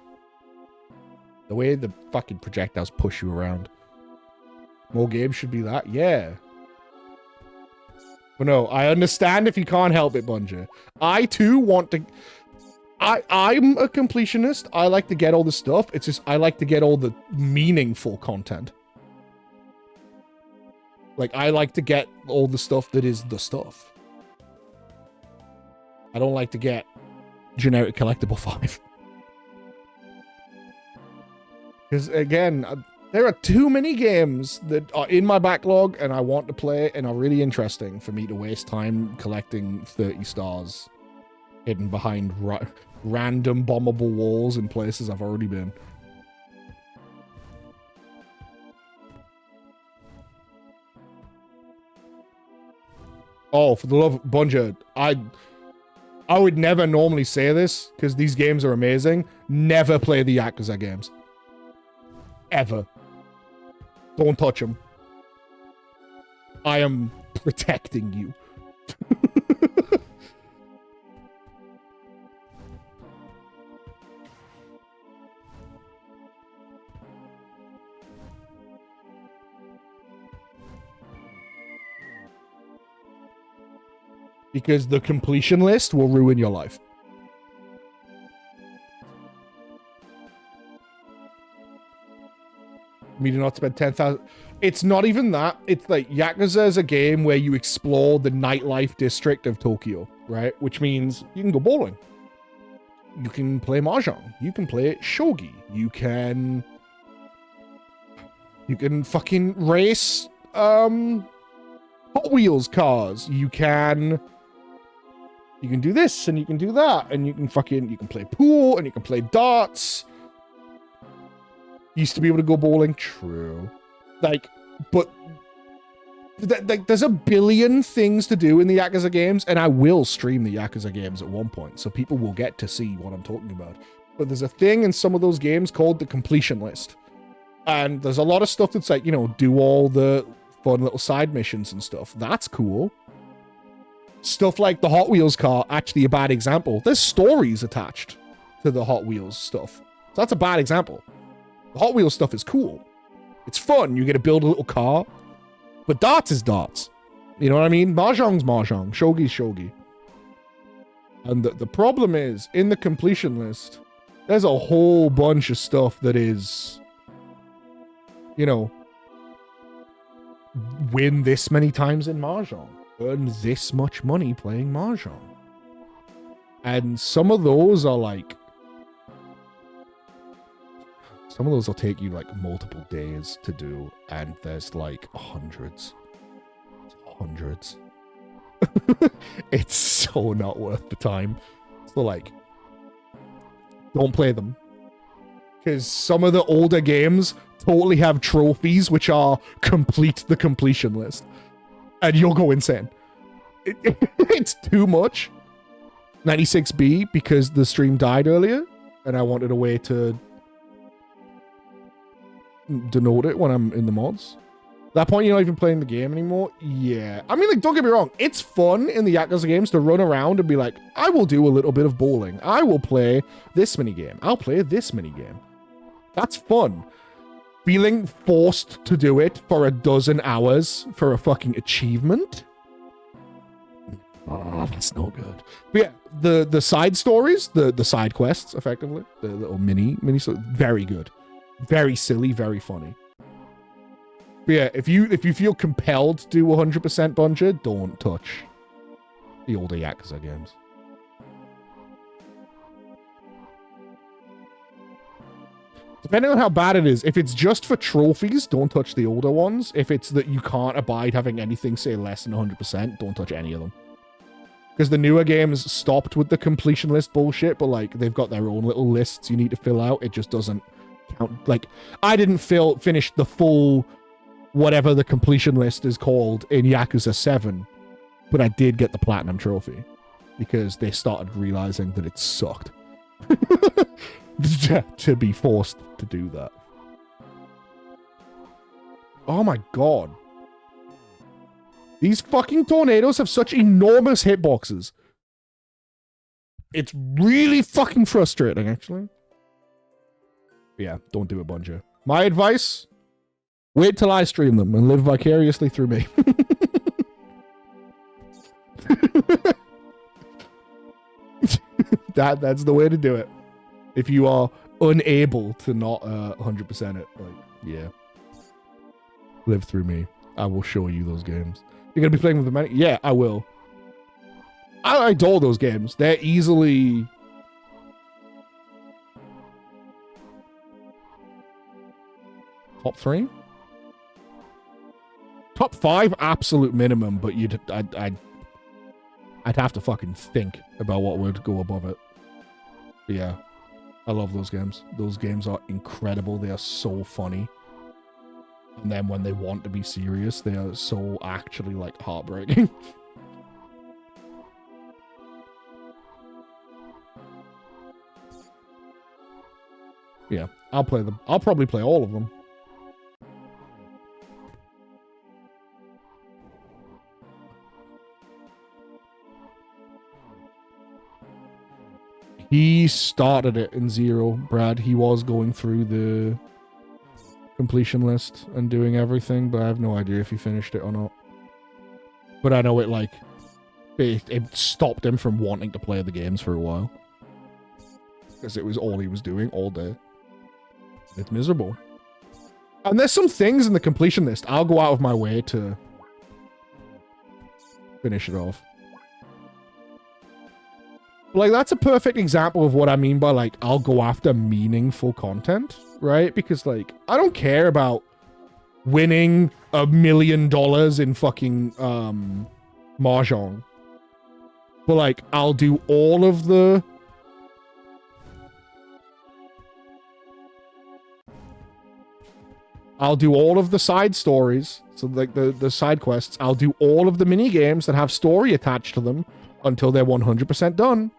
The way the fucking projectiles push you around. More games should be that? Yeah. But no, I understand if you can't help it, Bunger. I, too, want to... I'm a completionist. I like to get all the stuff. It's just I like to get all the meaningful content. Like, I like to get all the stuff that is the stuff. I don't like to get generic collectible 5. Because, again, there are too many games that are in my backlog and I want to play and are really interesting for me to waste time collecting 30 stars hidden behind random bombable walls in places I've already been. Oh, for the love of Bungie, I would never normally say this because these games are amazing. Never play the Yakuza games. Ever. Don't touch them. I am protecting you. Because the completion list will ruin your life. Me to not spend 10,000. It's not even that. It's like Yakuza is a game where you explore the nightlife district of Tokyo, right? Which means you can go bowling. You can play mahjong. You can play shogi. You can fucking race Hot Wheels cars. You can do this and you can do that and you can play pool and you can play darts. Used to be able to go bowling, true. Like, but there's a billion things to do in the Yakuza games, and I will stream the Yakuza games at one point, so people will get to see what I'm talking about. But there's a thing in some of those games called the completion list. And there's a lot of stuff that's like, you know, do all the fun little side missions and stuff. That's cool. Stuff like the Hot Wheels car, actually a bad example. There's stories attached to the Hot Wheels stuff. So that's a bad example. The Hot Wheels stuff is cool. It's fun. You get to build a little car. But darts is darts. You know what I mean? Mahjong's mahjong. Shogi's shogi. And the problem is, in the completion list, there's a whole bunch of stuff that is, you know, win this many times in mahjong. Earn this much money playing mahjong. And some of those are like, some of those will take you like multiple days to do, and there's like hundreds. It's so not worth the time. So like, don't play them. Because some of the older games totally have trophies which are complete the completion list. And you'll go insane. It's too much. 96B because the stream died earlier, and I wanted a way to denote it when I'm in the mods. At that point, you're not even playing the game anymore. Yeah. I mean, like, don't get me wrong. It's fun in the Yakuza games to run around and be like, I will do a little bit of bowling. I will play this minigame. I'll play this minigame. That's fun. Feeling forced to do it for 12 hours for a fucking achievement? Oh, that's no good. But yeah, the side stories, the side quests, effectively, the little mini, very good. Very silly, very funny. But yeah, if you feel compelled to do 100% Bungie, don't touch the older Yakuza games. Depending on how bad it is, if it's just for trophies, don't touch the older ones. If it's that you can't abide having anything say less than 100%, don't touch any of them. Because the newer games stopped with the completion list bullshit, but like they've got their own little lists you need to fill out. It just doesn't count. Like, I didn't finish the full whatever the completion list is called in Yakuza 7, but I did get the platinum trophy because they started realizing that it sucked to be forced to do that. Oh my god. These fucking tornadoes have such enormous hitboxes. It's really fucking frustrating, actually. But yeah, don't do it, Bungie. My advice, wait till I stream them and live vicariously through me. That's the way to do it. If you are unable to not 100% it, like, yeah. Live through me. I will show you those games. You're going to be playing with the many? Yeah, I will. I adore those games. They're easily... Top 3? Top 5, absolute minimum, but I'd have to fucking think about what would go above it. Yeah, I love those games. Those games are incredible. They are so funny. And then when they want to be serious, they are so actually, like, heartbreaking. Yeah, I'll play them. I'll probably play all of them. He started it in 0, Brad. He was going through the completion list and doing everything, but I have no idea if he finished it or not. But I know it, like, it stopped him from wanting to play the games for a while. Because it was all he was doing all day. It's miserable. And there's some things in the completion list I'll go out of my way to finish it off. Like, that's a perfect example of what I mean by, like, I'll go after meaningful content, right? Because, like, I don't care about winning $1 million in fucking, Mahjong. But, like, I'll do all of the... I'll do all of the side stories. So, like, the side quests. I'll do all of the mini games that have story attached to them until they're 100% done.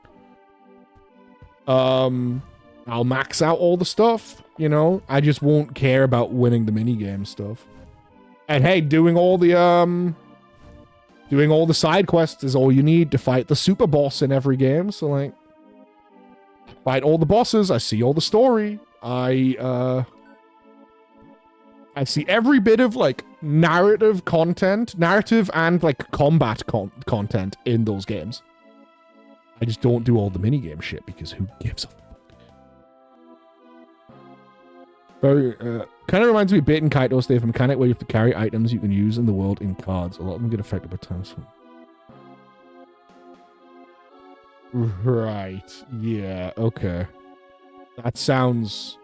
I'll max out all the stuff, you know? I just won't care about winning the minigame stuff. And hey, doing all the side quests is all you need to fight the super boss in every game. So, like, fight all the bosses. I see all the story. I see every bit of, like, narrative and, like, combat content in those games. I just don't do all the minigame shit because who gives a fuck? Very, kind of reminds me of Bait and Kaitos. They have a mechanic where you have to carry items you can use in the world in cards. A lot of them get affected by times. Right. Yeah, okay. That sounds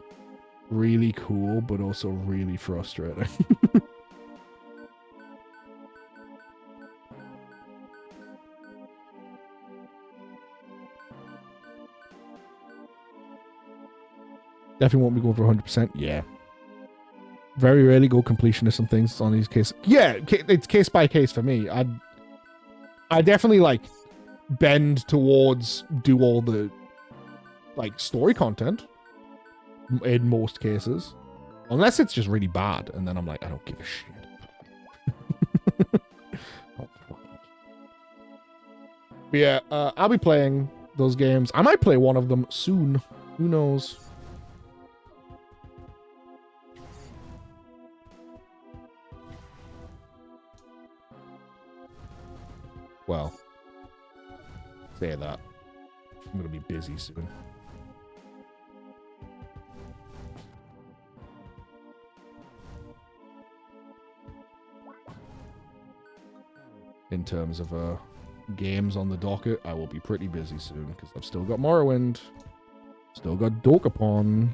really cool, but also really frustrating. Definitely won't be going for 100%. Yeah. Very rarely go completionist and things on these cases. Yeah, it's case by case for me. I definitely, like, bend towards do all the, like, story content in most cases. Unless it's just really bad, and then I'm like, I don't give a shit. But yeah, I'll be playing those games. I might play one of them soon. Who knows? Well, say that. I'm gonna be busy soon. In terms of games on the docket, I will be pretty busy soon because I've still got Morrowind, still got Dokapon.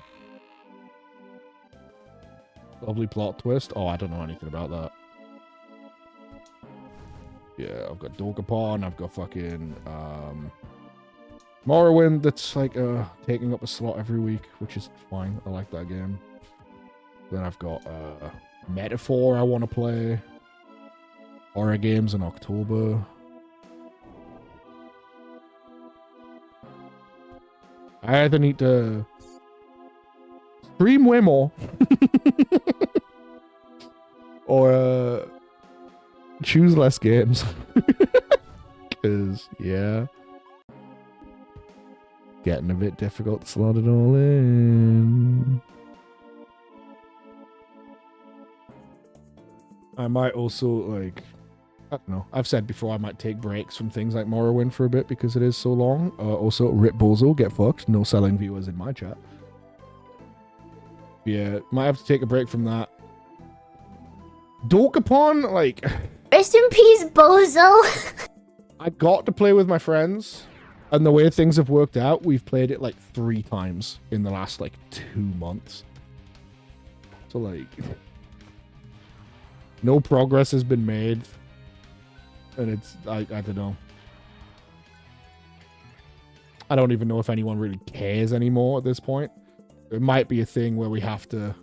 Lovely plot twist. Oh, I don't know anything about that. Yeah, I've got Dokapon, I've got fucking Morrowind that's like taking up a slot every week, which is fine. I like that game. Then I've got Metaphor I want to play. Horror games in October. I either need to stream way more or choose less games. Because, yeah. Getting a bit difficult to slot it all in. I might also, like, I don't know. I've said before I might take breaks from things like Morrowind for a bit because it is so long. Also, Rip Bozo, get fucked. No selling viewers in my chat. Yeah, might have to take a break from that. Dokapon, like... Rest in peace, Bozo! I got to play with my friends, and the way things have worked out, we've played it, like, 3 times in the last, like, 2 months. So, like... No progress has been made. And it's, I don't know. I don't even know if anyone really cares anymore at this point. It might be a thing where we have to...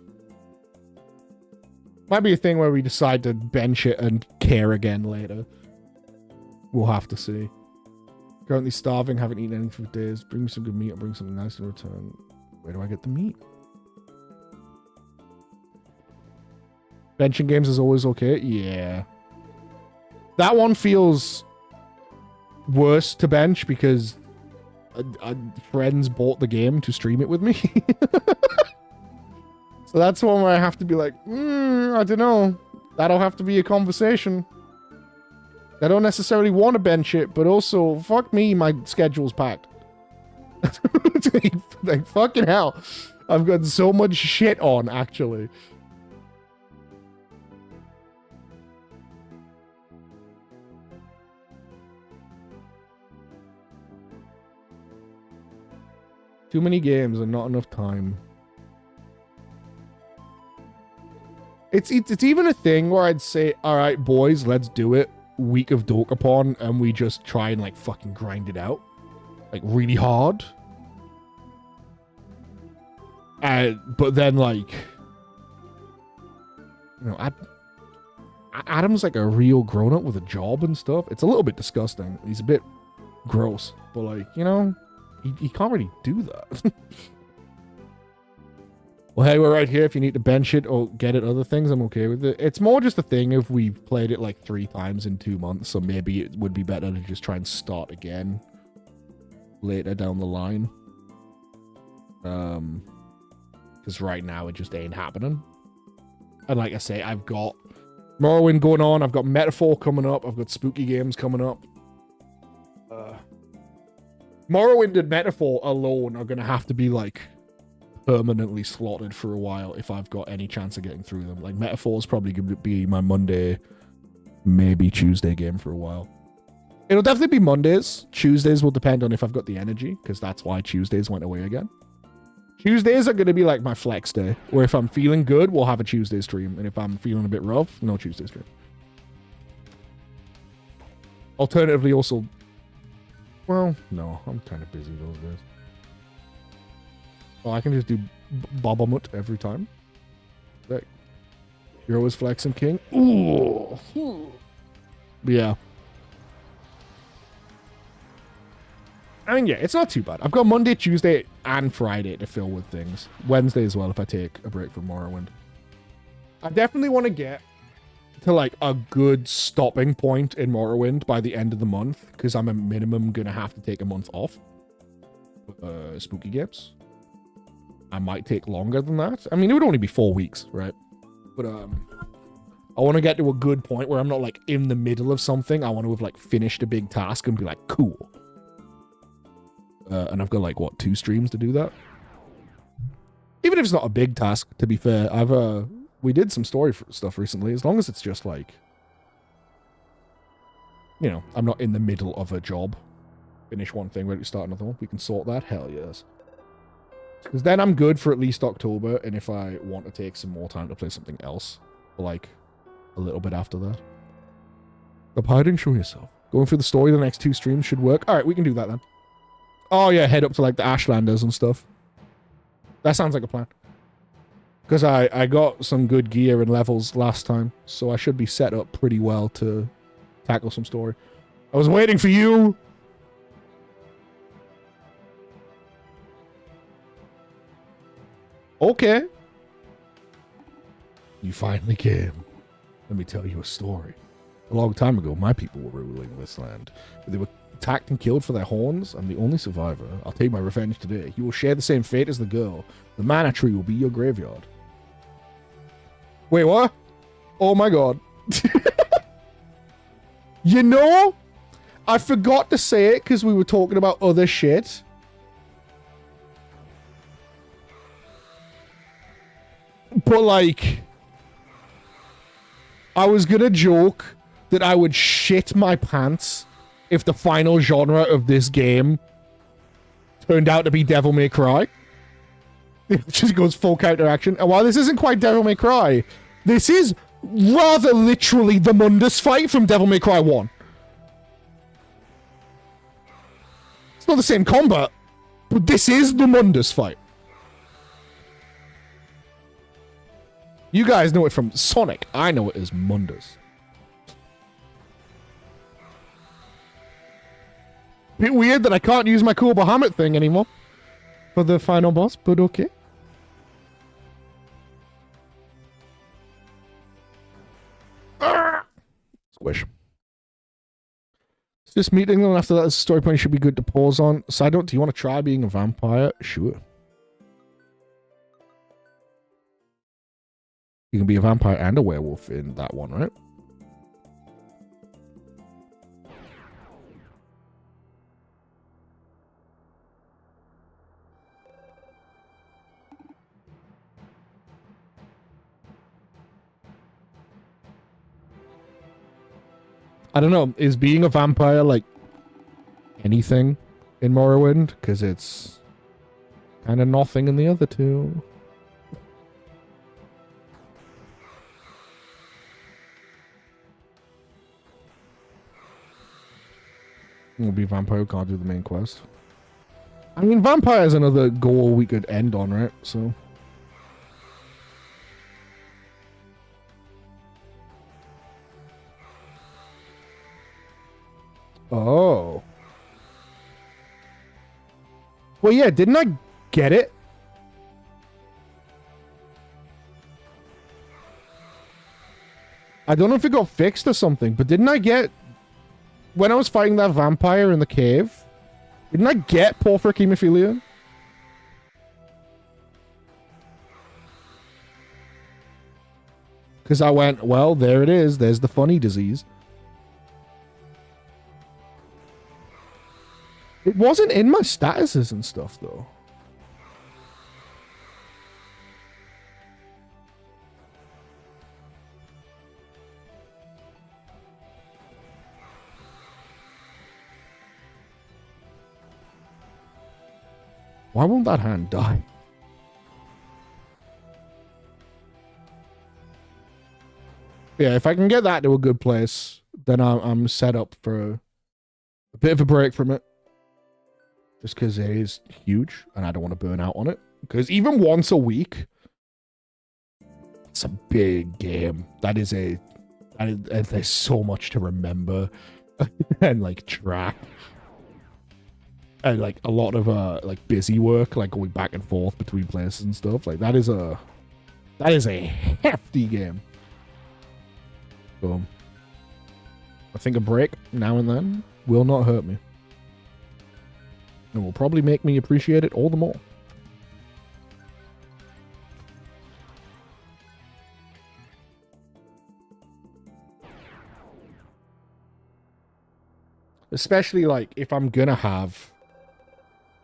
Might be a thing where we decide to bench it and care again later. We'll have to see. Currently starving, haven't eaten anything for days. Bring me some good meat or bring something nice in return. Where do I get the meat? Benching games is always okay? Yeah. That one feels worse to bench because friends bought the game to stream it with me. So that's one where I have to be like, I don't know. That'll have to be a conversation. I don't necessarily want to bench it, but also, fuck me, my schedule's packed. Like, fucking hell. I've got so much shit on, actually. Too many games and not enough time. It's even a thing where I'd say, all right, boys, let's do it. Week of Dokapon, and we just try and like fucking grind it out. Like really hard. But then like, you know, Adam's like a real grown-up with a job and stuff. It's a little bit disgusting. He's a bit gross, but like, you know, he can't really do that. Well, hey, we're right here. If you need to bench it or get it other things, I'm okay with it. It's more just a thing if we've played it like 3 times in 2 months, so maybe it would be better to just try and start again later down the line. Because right now it just ain't happening. And like I say, I've got Morrowind going on. I've got Metaphor coming up. I've got spooky games coming up. Morrowind and Metaphor alone are going to have to be like permanently slotted for a while if I've got any chance of getting through them. Like Metaphor is probably going to be my Monday, maybe Tuesday game for a while. It'll definitely be Mondays. Tuesdays will depend on if I've got the energy, because that's why Tuesdays went away again. Tuesdays are going to be like my flex day, where if I'm feeling good, we'll have a Tuesday stream, and if I'm feeling a bit rough, no Tuesday stream. Alternatively, also, well, no, I'm kind of busy those days. Well, I can just do Bobomut every time. Like, you're always flexing, King. Ooh. Yeah. I mean, yeah, it's not too bad. I've got Monday, Tuesday, and Friday to fill with things. Wednesday as well if I take a break from Morrowind. I definitely want to get to, like, a good stopping point in Morrowind by the end of the month, because I'm a minimum going to have to take a month off. Spooky games. I might take longer than that. I mean, it would only be 4 weeks, right? But I want to get to a good point where I'm not like in the middle of something. I want to have like finished a big task and be like, cool. And I've got like, what, 2 streams to do that? Even if it's not a big task, to be fair, we did some story stuff recently. As long as it's just like, you know, I'm not in the middle of a job. Finish one thing, ready to start another one. We can sort that. Hell yes. Because then I'm good for at least October, and if I want to take some more time to play something else, like a little bit after that. Stop hiding, show yourself. Going through the story the next 2 streams should work. Alright, we can do that then. Oh yeah, head up to like the Ashlanders and stuff. That sounds like a plan. Because I got some good gear and levels last time, so I should be set up pretty well to tackle some story. I was waiting for you! Okay. You finally came. Let me tell you a story. A long time ago, my people were ruling this land. They were attacked and killed for their horns. I'm the only survivor. I'll take my revenge today. You will share the same fate as the girl. The mana tree will be your graveyard. Wait, what? Oh my god. You know, I forgot to say it because we were talking about other shit. But, like, I was gonna joke that I would shit my pants if the final genre of this game turned out to be Devil May Cry. It just goes full counteraction. And while this isn't quite Devil May Cry, this is rather literally the Mundus fight from Devil May Cry 1. It's not the same combat, but this is the Mundus fight. You guys know it from Sonic. I know it as Mundus. Bit weird that I can't use my cool Bahamut thing anymore for the final boss, but okay. Squish. It's just meeting them after that. The story point should be good to pause on. Side note, do you want to try being a vampire? Sure. You can be a vampire and a werewolf in that one, right? I don't know. Is being a vampire like anything in Morrowind? Because it's kind of nothing in the other two. We'll be vampire who can't do the main quest. I mean, vampire is another goal we could end on, right? So. Oh. Well, yeah, didn't I get it? I don't know if it got fixed or something, but didn't I get... When I was fighting that vampire in the cave, didn't I get porphyric hemophilia? Because I went, well, there it is. There's the funny disease. It wasn't in my statuses and stuff, though. Why won't that hand die? Yeah, if I can get that to a good place, then I'm set up for a bit of a break from it. Just because it is huge, and I don't want to burn out on it. Because even once a week, it's a big game. That is a... there's so much to remember and, like, track. And, like, a lot of, like, busy work, like, going back and forth between places and stuff. Like, that is a hefty game. So, I think a break now and then will not hurt me. It will probably make me appreciate it all the more. Especially, like, if I'm gonna have...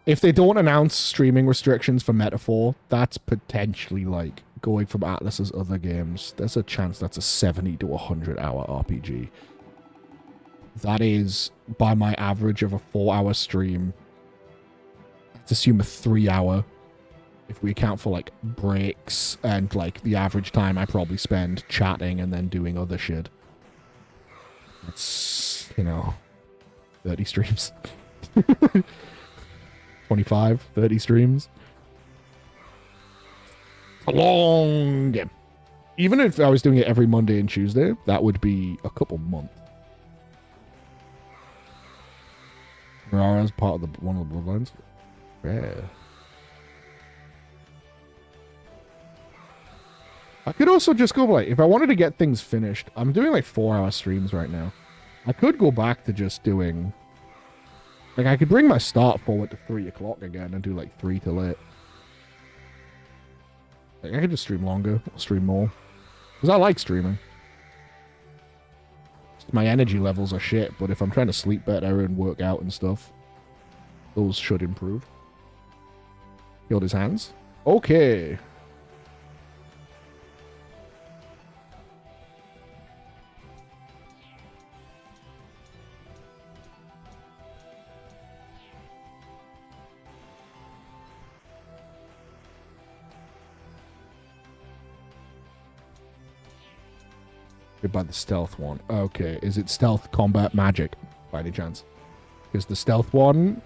If they don't announce streaming restrictions for Metaphor, that's potentially, like, going from Atlas's other games. There's a chance that's a 70 to 100 hour RPG. That is, by my average of a 4-hour stream... Let's assume a 3-hour, if we account for, like, breaks and, like, the average time I probably spend chatting and then doing other shit. It's, you know, 30 streams. 25, 30 streams. A long game. Even if I was doing it every Monday and Tuesday, that would be a couple months. Mirara's part of one of the Bloodlines. Yeah. I could also just go, like, if I wanted to get things finished, I'm doing like 4-hour streams right now. I could go back to just doing, like, I could bring my start forward to 3 o'clock again and do like 3 till 8. Like, I could just stream longer, stream more. Because I like streaming. Just my energy levels are shit, but if I'm trying to sleep better and work out and stuff, those should improve. Healed his hands. Okay. By the stealth one. Okay, is it stealth combat magic by any chance? Because the stealth one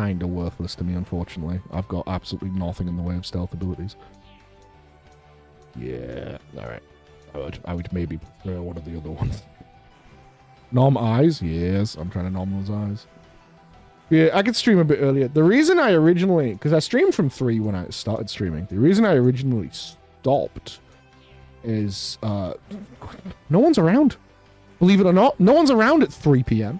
kind of worthless to me, unfortunately. I've got absolutely nothing in the way of stealth abilities. Yeah, alright. I would maybe prefer one of the other ones. Nom eyes? Yes, I'm trying to nom those eyes. Yeah, I could stream a bit earlier. The reason I originally... Because I streamed from 3 when I started streaming. The reason I originally stopped is... no one's around. Believe it or not, no one's around at 3 p.m.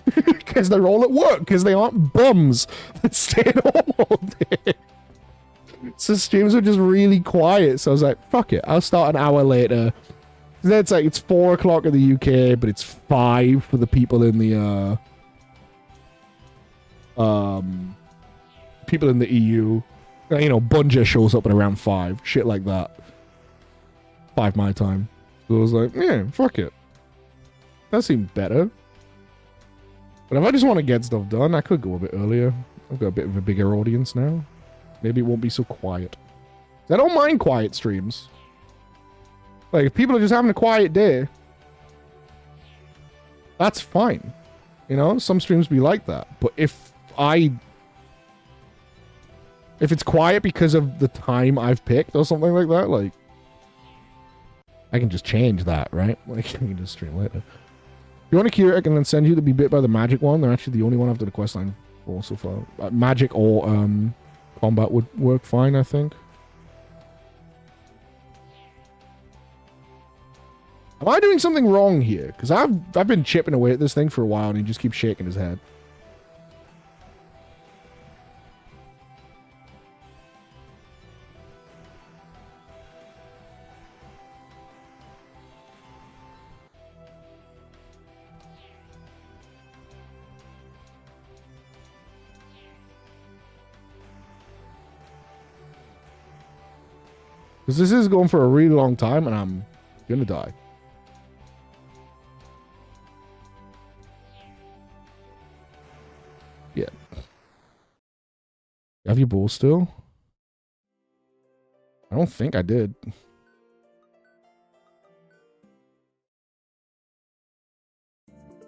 Because they're all at work, because they aren't bums that stay at home all day. So streams were just really quiet. So I was like, fuck it, I'll start an hour later. Then it's like, it's 4 o'clock in the UK, but it's 5 for the people in the, people in the EU. You know, Bunja shows up at around 5. Shit like that. 5 my time. So I was like, yeah, fuck it. That seemed better. But if I just want to get stuff done, I could go a bit earlier. I've got a bit of a bigger audience now. Maybe it won't be so quiet. I don't mind quiet streams. Like, if people are just having a quiet day, that's fine. You know, some streams be like that. But if it's quiet because of the time I've picked or something like that, like, I can just change that, right? Like, I can just stream later. If you want to cure it, I can then send you to be bit by the magic one. They're actually the only one after the questline for so far. Magic or combat would work fine, I think. Am I doing something wrong here? Because I've been chipping away at this thing for a while and he just keeps shaking his head. Because this is going for a really long time and I'm gonna die. Yeah. You have your bow still? I don't think I did.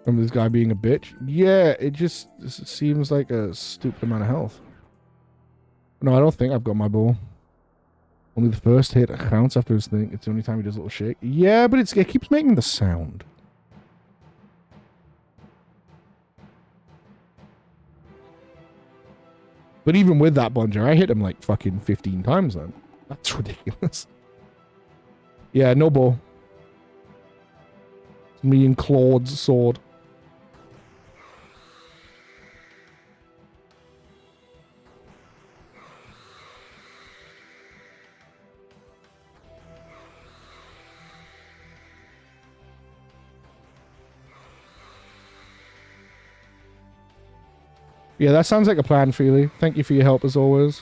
From this guy being a bitch? Yeah, it just seems like a stupid amount of health. No, I don't think I've got my bow. Only the first hit counts after his thing. It's the only time he does a little shake. Yeah, but it keeps making the sound. But even with that plunger, I hit him like fucking 15 times then. That's ridiculous. Yeah, no bow. It's me and Claude's sword. Yeah, that sounds like a plan, Feely. Thank you for your help as always.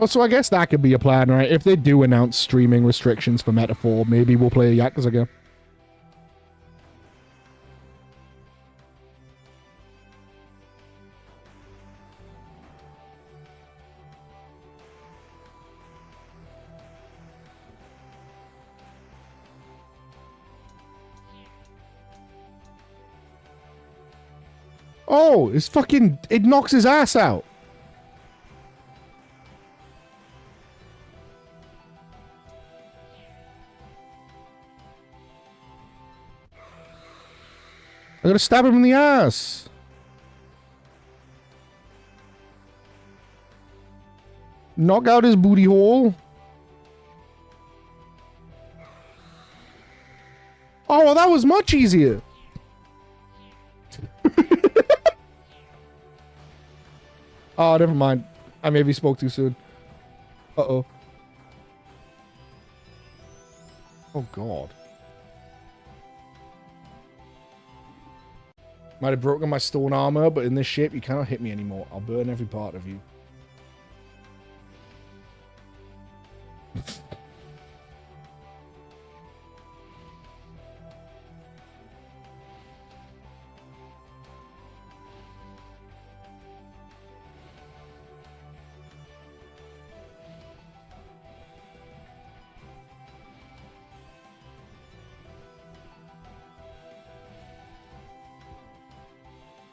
Oh, so I guess that could be a plan, right? If they do announce streaming restrictions for Metaphor, maybe we'll play a Yakuza game. Oh, it's fucking... It knocks his ass out. I gotta stab him in the ass. Knock out his booty hole. Oh, well, that was much easier. Oh, never mind. I maybe spoke too soon. Uh-oh. Oh, God. Might have broken my stone armor, but in this shape, you cannot hit me anymore. I'll burn every part of you.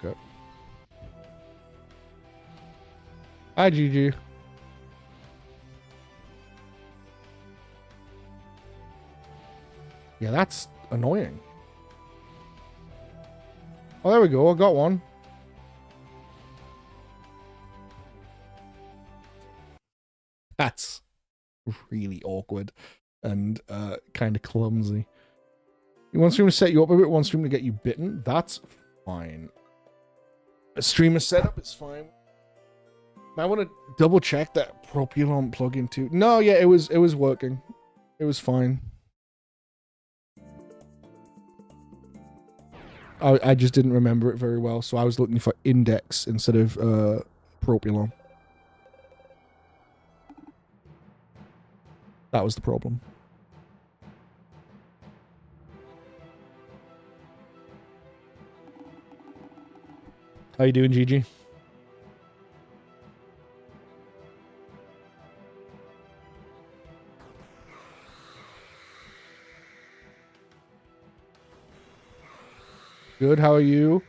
Okay. Hi, Gigi. Yeah, that's annoying. Oh, there we go. I got one. That's really awkward and kind of clumsy. You want stream to set you up a bit, one stream to get you bitten? That's fine. A streamer setup is fine. I want to double check that Propulon plugin too. No, yeah, it was working. It was fine. I just didn't remember it very well, so I was looking for index instead of Propulon. That was the problem. How you doing, Gigi? Good, how are you?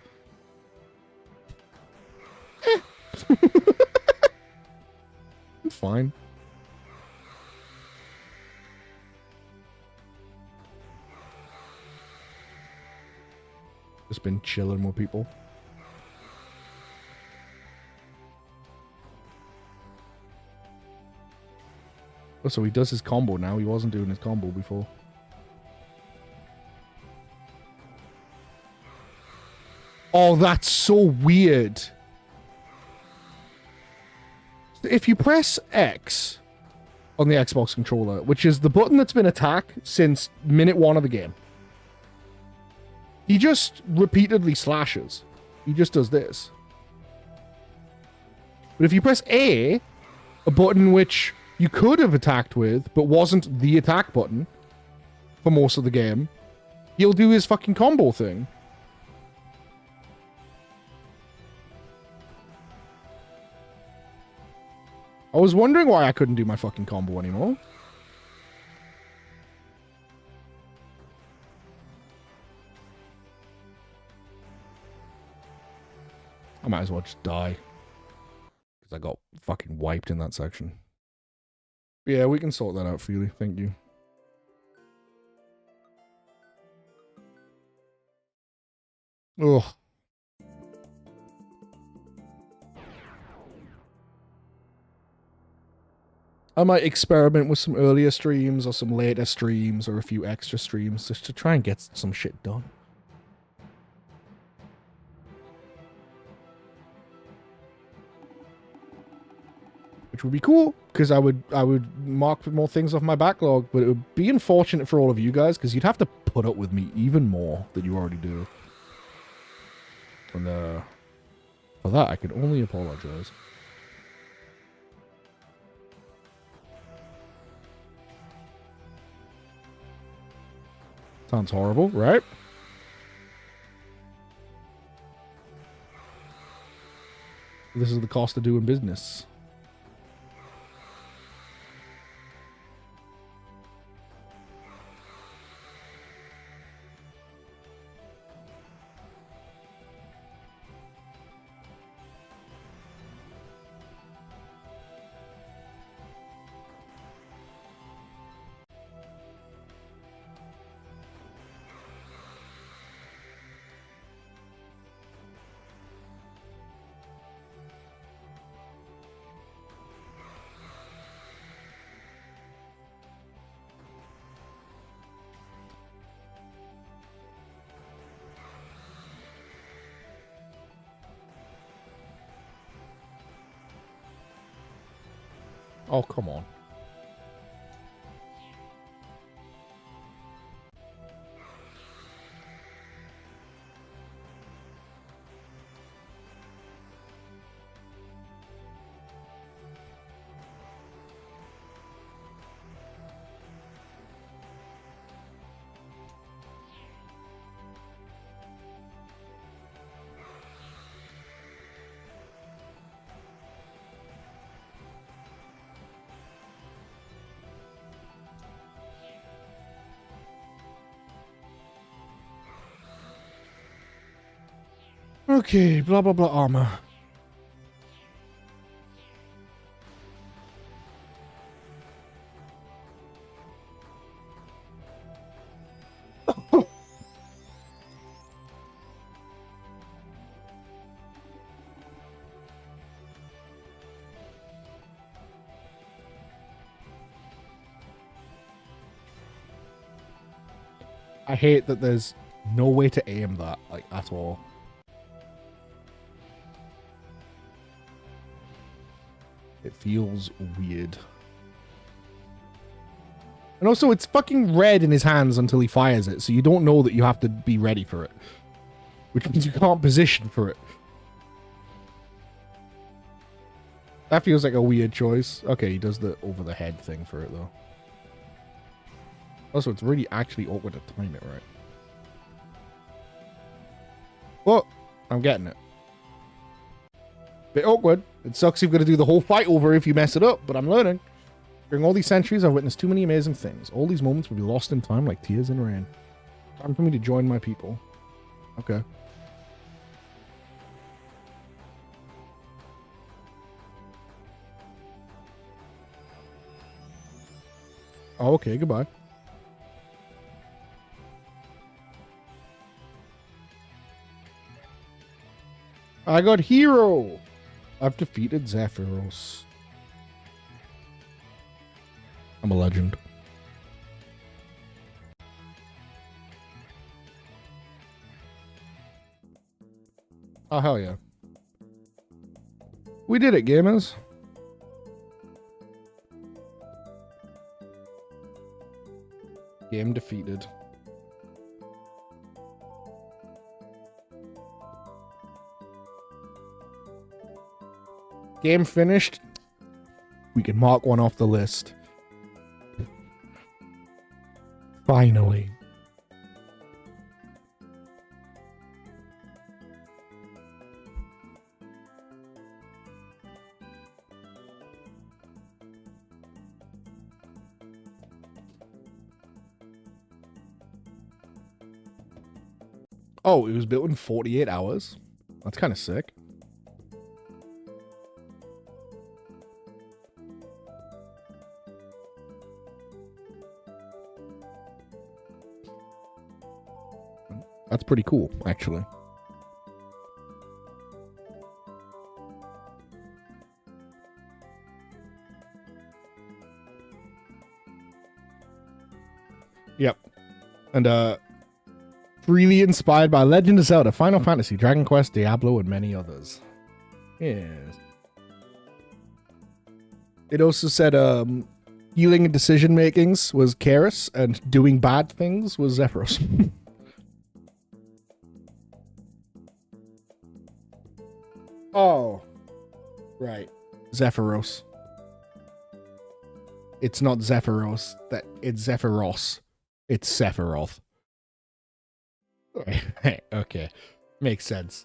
I'm fine. Just been chilling with people. Oh, so he does his combo now. He wasn't doing his combo before. Oh, that's so weird. If you press X on the Xbox controller, which is the button that's been attack since minute 1 of the game, he just repeatedly slashes. He just does this. But if you press A, a button which you could have attacked with, but wasn't the attack button for most of the game, he'll do his fucking combo thing. I was wondering why I couldn't do my fucking combo anymore. I might as well just die. Because I got fucking wiped in that section. Yeah, we can sort that out for you. Thank you. Ugh. I might experiment with some earlier streams or some later streams or a few extra streams just to try and get some shit done. Which would be cool, because I would mark more things off my backlog, but it would be unfortunate for all of you guys, because you'd have to put up with me even more than you already do. And for that, I can only apologize. Sounds horrible, right? This is the cost of doing business. Oh, come on. Okay, blah blah blah armor. I hate that there's no way to aim that, like, at all. It feels weird. And also, it's fucking red in his hands until he fires it, so you don't know that you have to be ready for it. Which means you can't position for it. That feels like a weird choice. Okay, he does the over-the-head thing for it, though. Also, it's really actually awkward to time it right. Well, I'm getting it. Bit awkward. It sucks you've got to do the whole fight over if you mess it up, but I'm learning. During all these centuries, I've witnessed too many amazing things. All these moments will be lost in time like tears in rain. Time for me to join my people. Okay. Oh, okay, goodbye. I got hero! I've defeated Zephyros. I'm a legend. Oh, hell yeah. We did it, gamers. Game defeated. Game finished. We can mark one off the list. Finally. Oh, it was built in 48 hours? That's kind of sick. That's pretty cool, actually. Yep. And, freely inspired by Legend of Zelda, Final Fantasy, Dragon Quest, Diablo, and many others. Yes. It also said, healing and decision makings was Karis, and doing bad things was Zephyros. Oh. Right. Zephyros. It's not Zephyros. It's Zephyros. It's Sephiroth. Okay. Makes sense.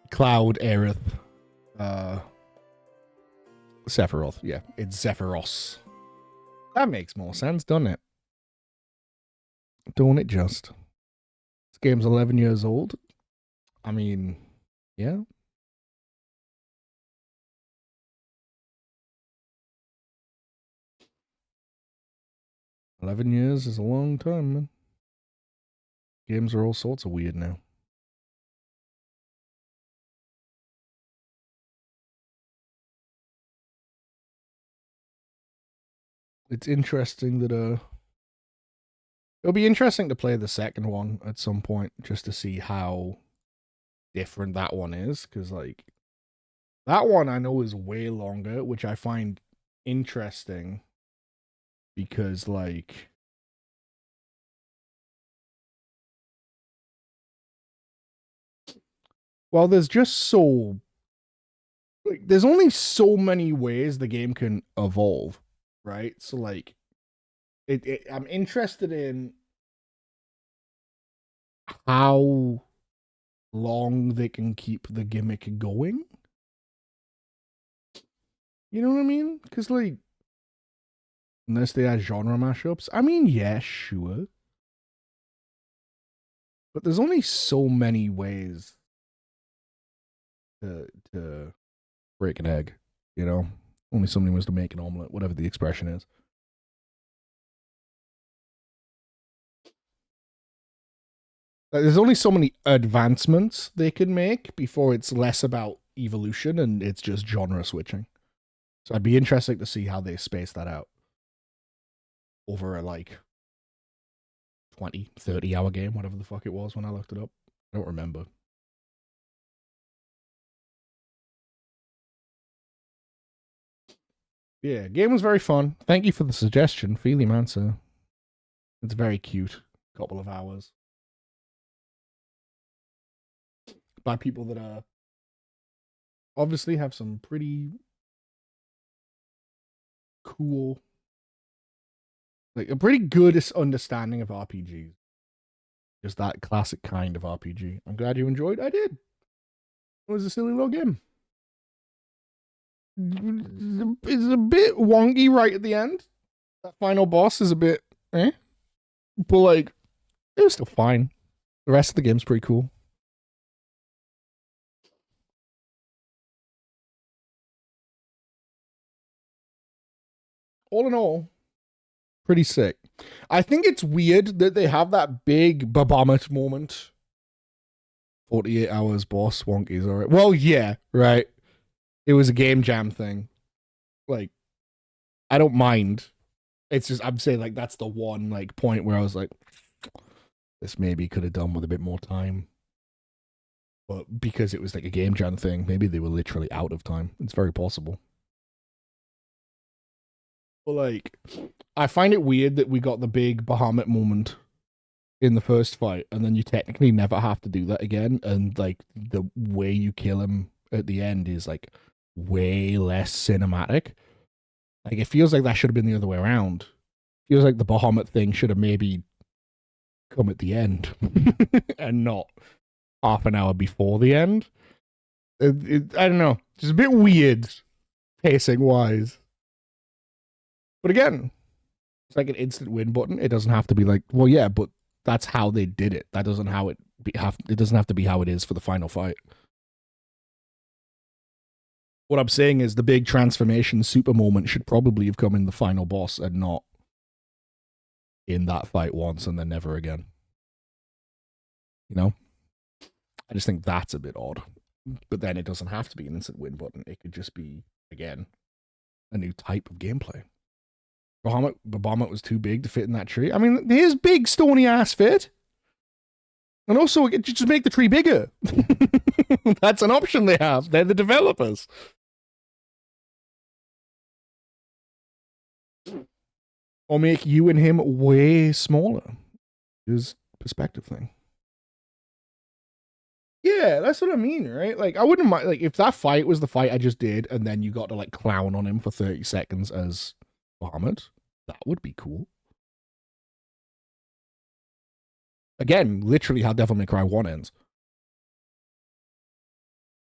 Cloud Aerith. Sephiroth. Yeah. It's Zephyros. That makes more sense, doesn't it? Don't it just? This game's 11 years old. I mean, yeah. $11 years is a long time, man. Games are all sorts of weird now. It's interesting that it'll be interesting to play the second one at some point just to see how different that one is, because like that one I know is way longer, which I find interesting because like well, there's just so like there's only so many ways the game can evolve, right? So like I'm interested in how long they can keep the gimmick going. You know what I mean? Because like unless they add genre mashups, I mean, yeah, sure. But there's only so many ways to break an egg, you know? Only somebody wants to make an omelet, whatever the expression is. There's only so many advancements they can make before it's less about evolution and it's just genre switching. So I'd be interested to see how they space that out over a like 20, 30-hour game, whatever the fuck it was when I looked it up. I don't remember. Yeah, game was very fun. Thank you for the suggestion, Feely Mancer. It's very cute. Couple of hours. By people that obviously have some pretty cool, like a pretty good understanding of RPGs. Just that classic kind of RPG. I'm glad you enjoyed. I did. It was a silly little game. It's a bit wonky right at the end. That final boss is a bit but like it was still fine. The rest of the game's pretty cool. All in all, pretty sick. I think it's weird that they have that big Babamet moment. 48 hours boss wonkies, alright. Well, yeah, right. It was a game jam thing. Like, I don't mind. It's just I'm saying like that's the one like point where I was like, this maybe could have done with a bit more time. But because it was like a game jam thing, maybe they were literally out of time. It's very possible. But like, I find it weird that we got the big Bahamut moment in the first fight, and then you technically never have to do that again. And like the way you kill him at the end is like way less cinematic. Like it feels like that should have been the other way around. Feels like the Bahamut thing should have maybe come at the end and not half an hour before the end. I don't know, just a bit weird pacing wise. But again, it's like an instant win button. It doesn't have to be like, well, yeah, but that's how they did it. That doesn't how it it doesn't have to be how it is for the final fight. What I'm saying is the big transformation super moment should probably have come in the final boss and not in that fight once and then never again. You know? I just think that's a bit odd. But then it doesn't have to be an instant win button. It could just be, again, a new type of gameplay. Bahamut was too big to fit in that tree. I mean, his big stony ass fit. And also, just make the tree bigger. That's an option they have. They're the developers. Or make you and him way smaller. Is perspective thing. Yeah, that's what I mean, right? Like, I wouldn't mind, like, if that fight was the fight I just did, and then you got to, like, clown on him for 30 seconds as Bahamut, that would be cool. Again, literally how Devil May Cry 1 ends.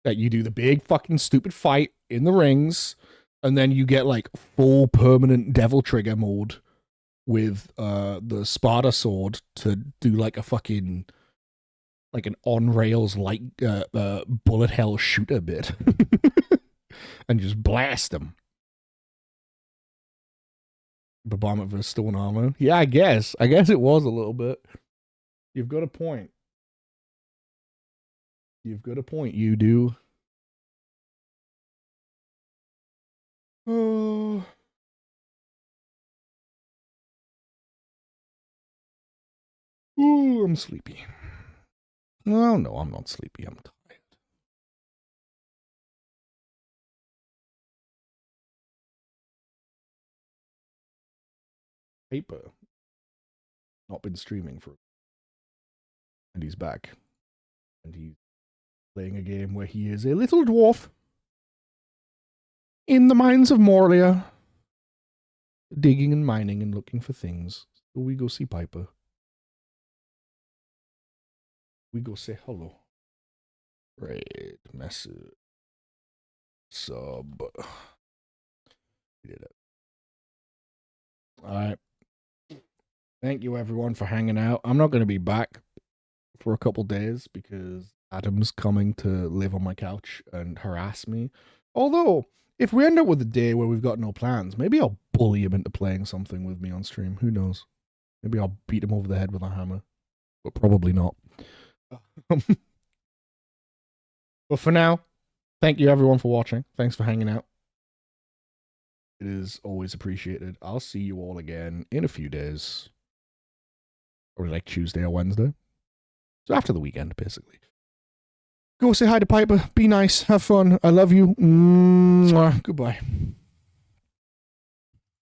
That you do the big fucking stupid fight in the rings, and then you get, like, full permanent Devil Trigger mode with the Sparta sword to do, like, a fucking like an on rails like bullet hell shooter bit and just blast them. Bahamut vs. Stone Armor. Yeah, I guess it was a little bit. You've got a point. You've got a point. You do. Oh. Ooh, I'm sleepy. Well, no, I'm not sleepy. I'm tired. Paper. Not been streaming for. And he's back. And he's playing a game where he is a little dwarf in the mines of Morlia, digging and mining and looking for things. So we go see Piper. We go say hello. Right, message. Sub. We did it. All right. Thank you, everyone, for hanging out. I'm not going to be back for a couple days because Adam's coming to live on my couch and harass me. Although, if we end up with a day where we've got no plans, maybe I'll bully him into playing something with me on stream. Who knows? Maybe I'll beat him over the head with a hammer. But probably not. But for now, thank you everyone for watching. Thanks for hanging out. It is always appreciated. I'll see you all again in a few days. Or like Tuesday or Wednesday. So after the weekend, basically. Go say hi to Piper. Be nice. Have fun. I love you. Mwah. Goodbye.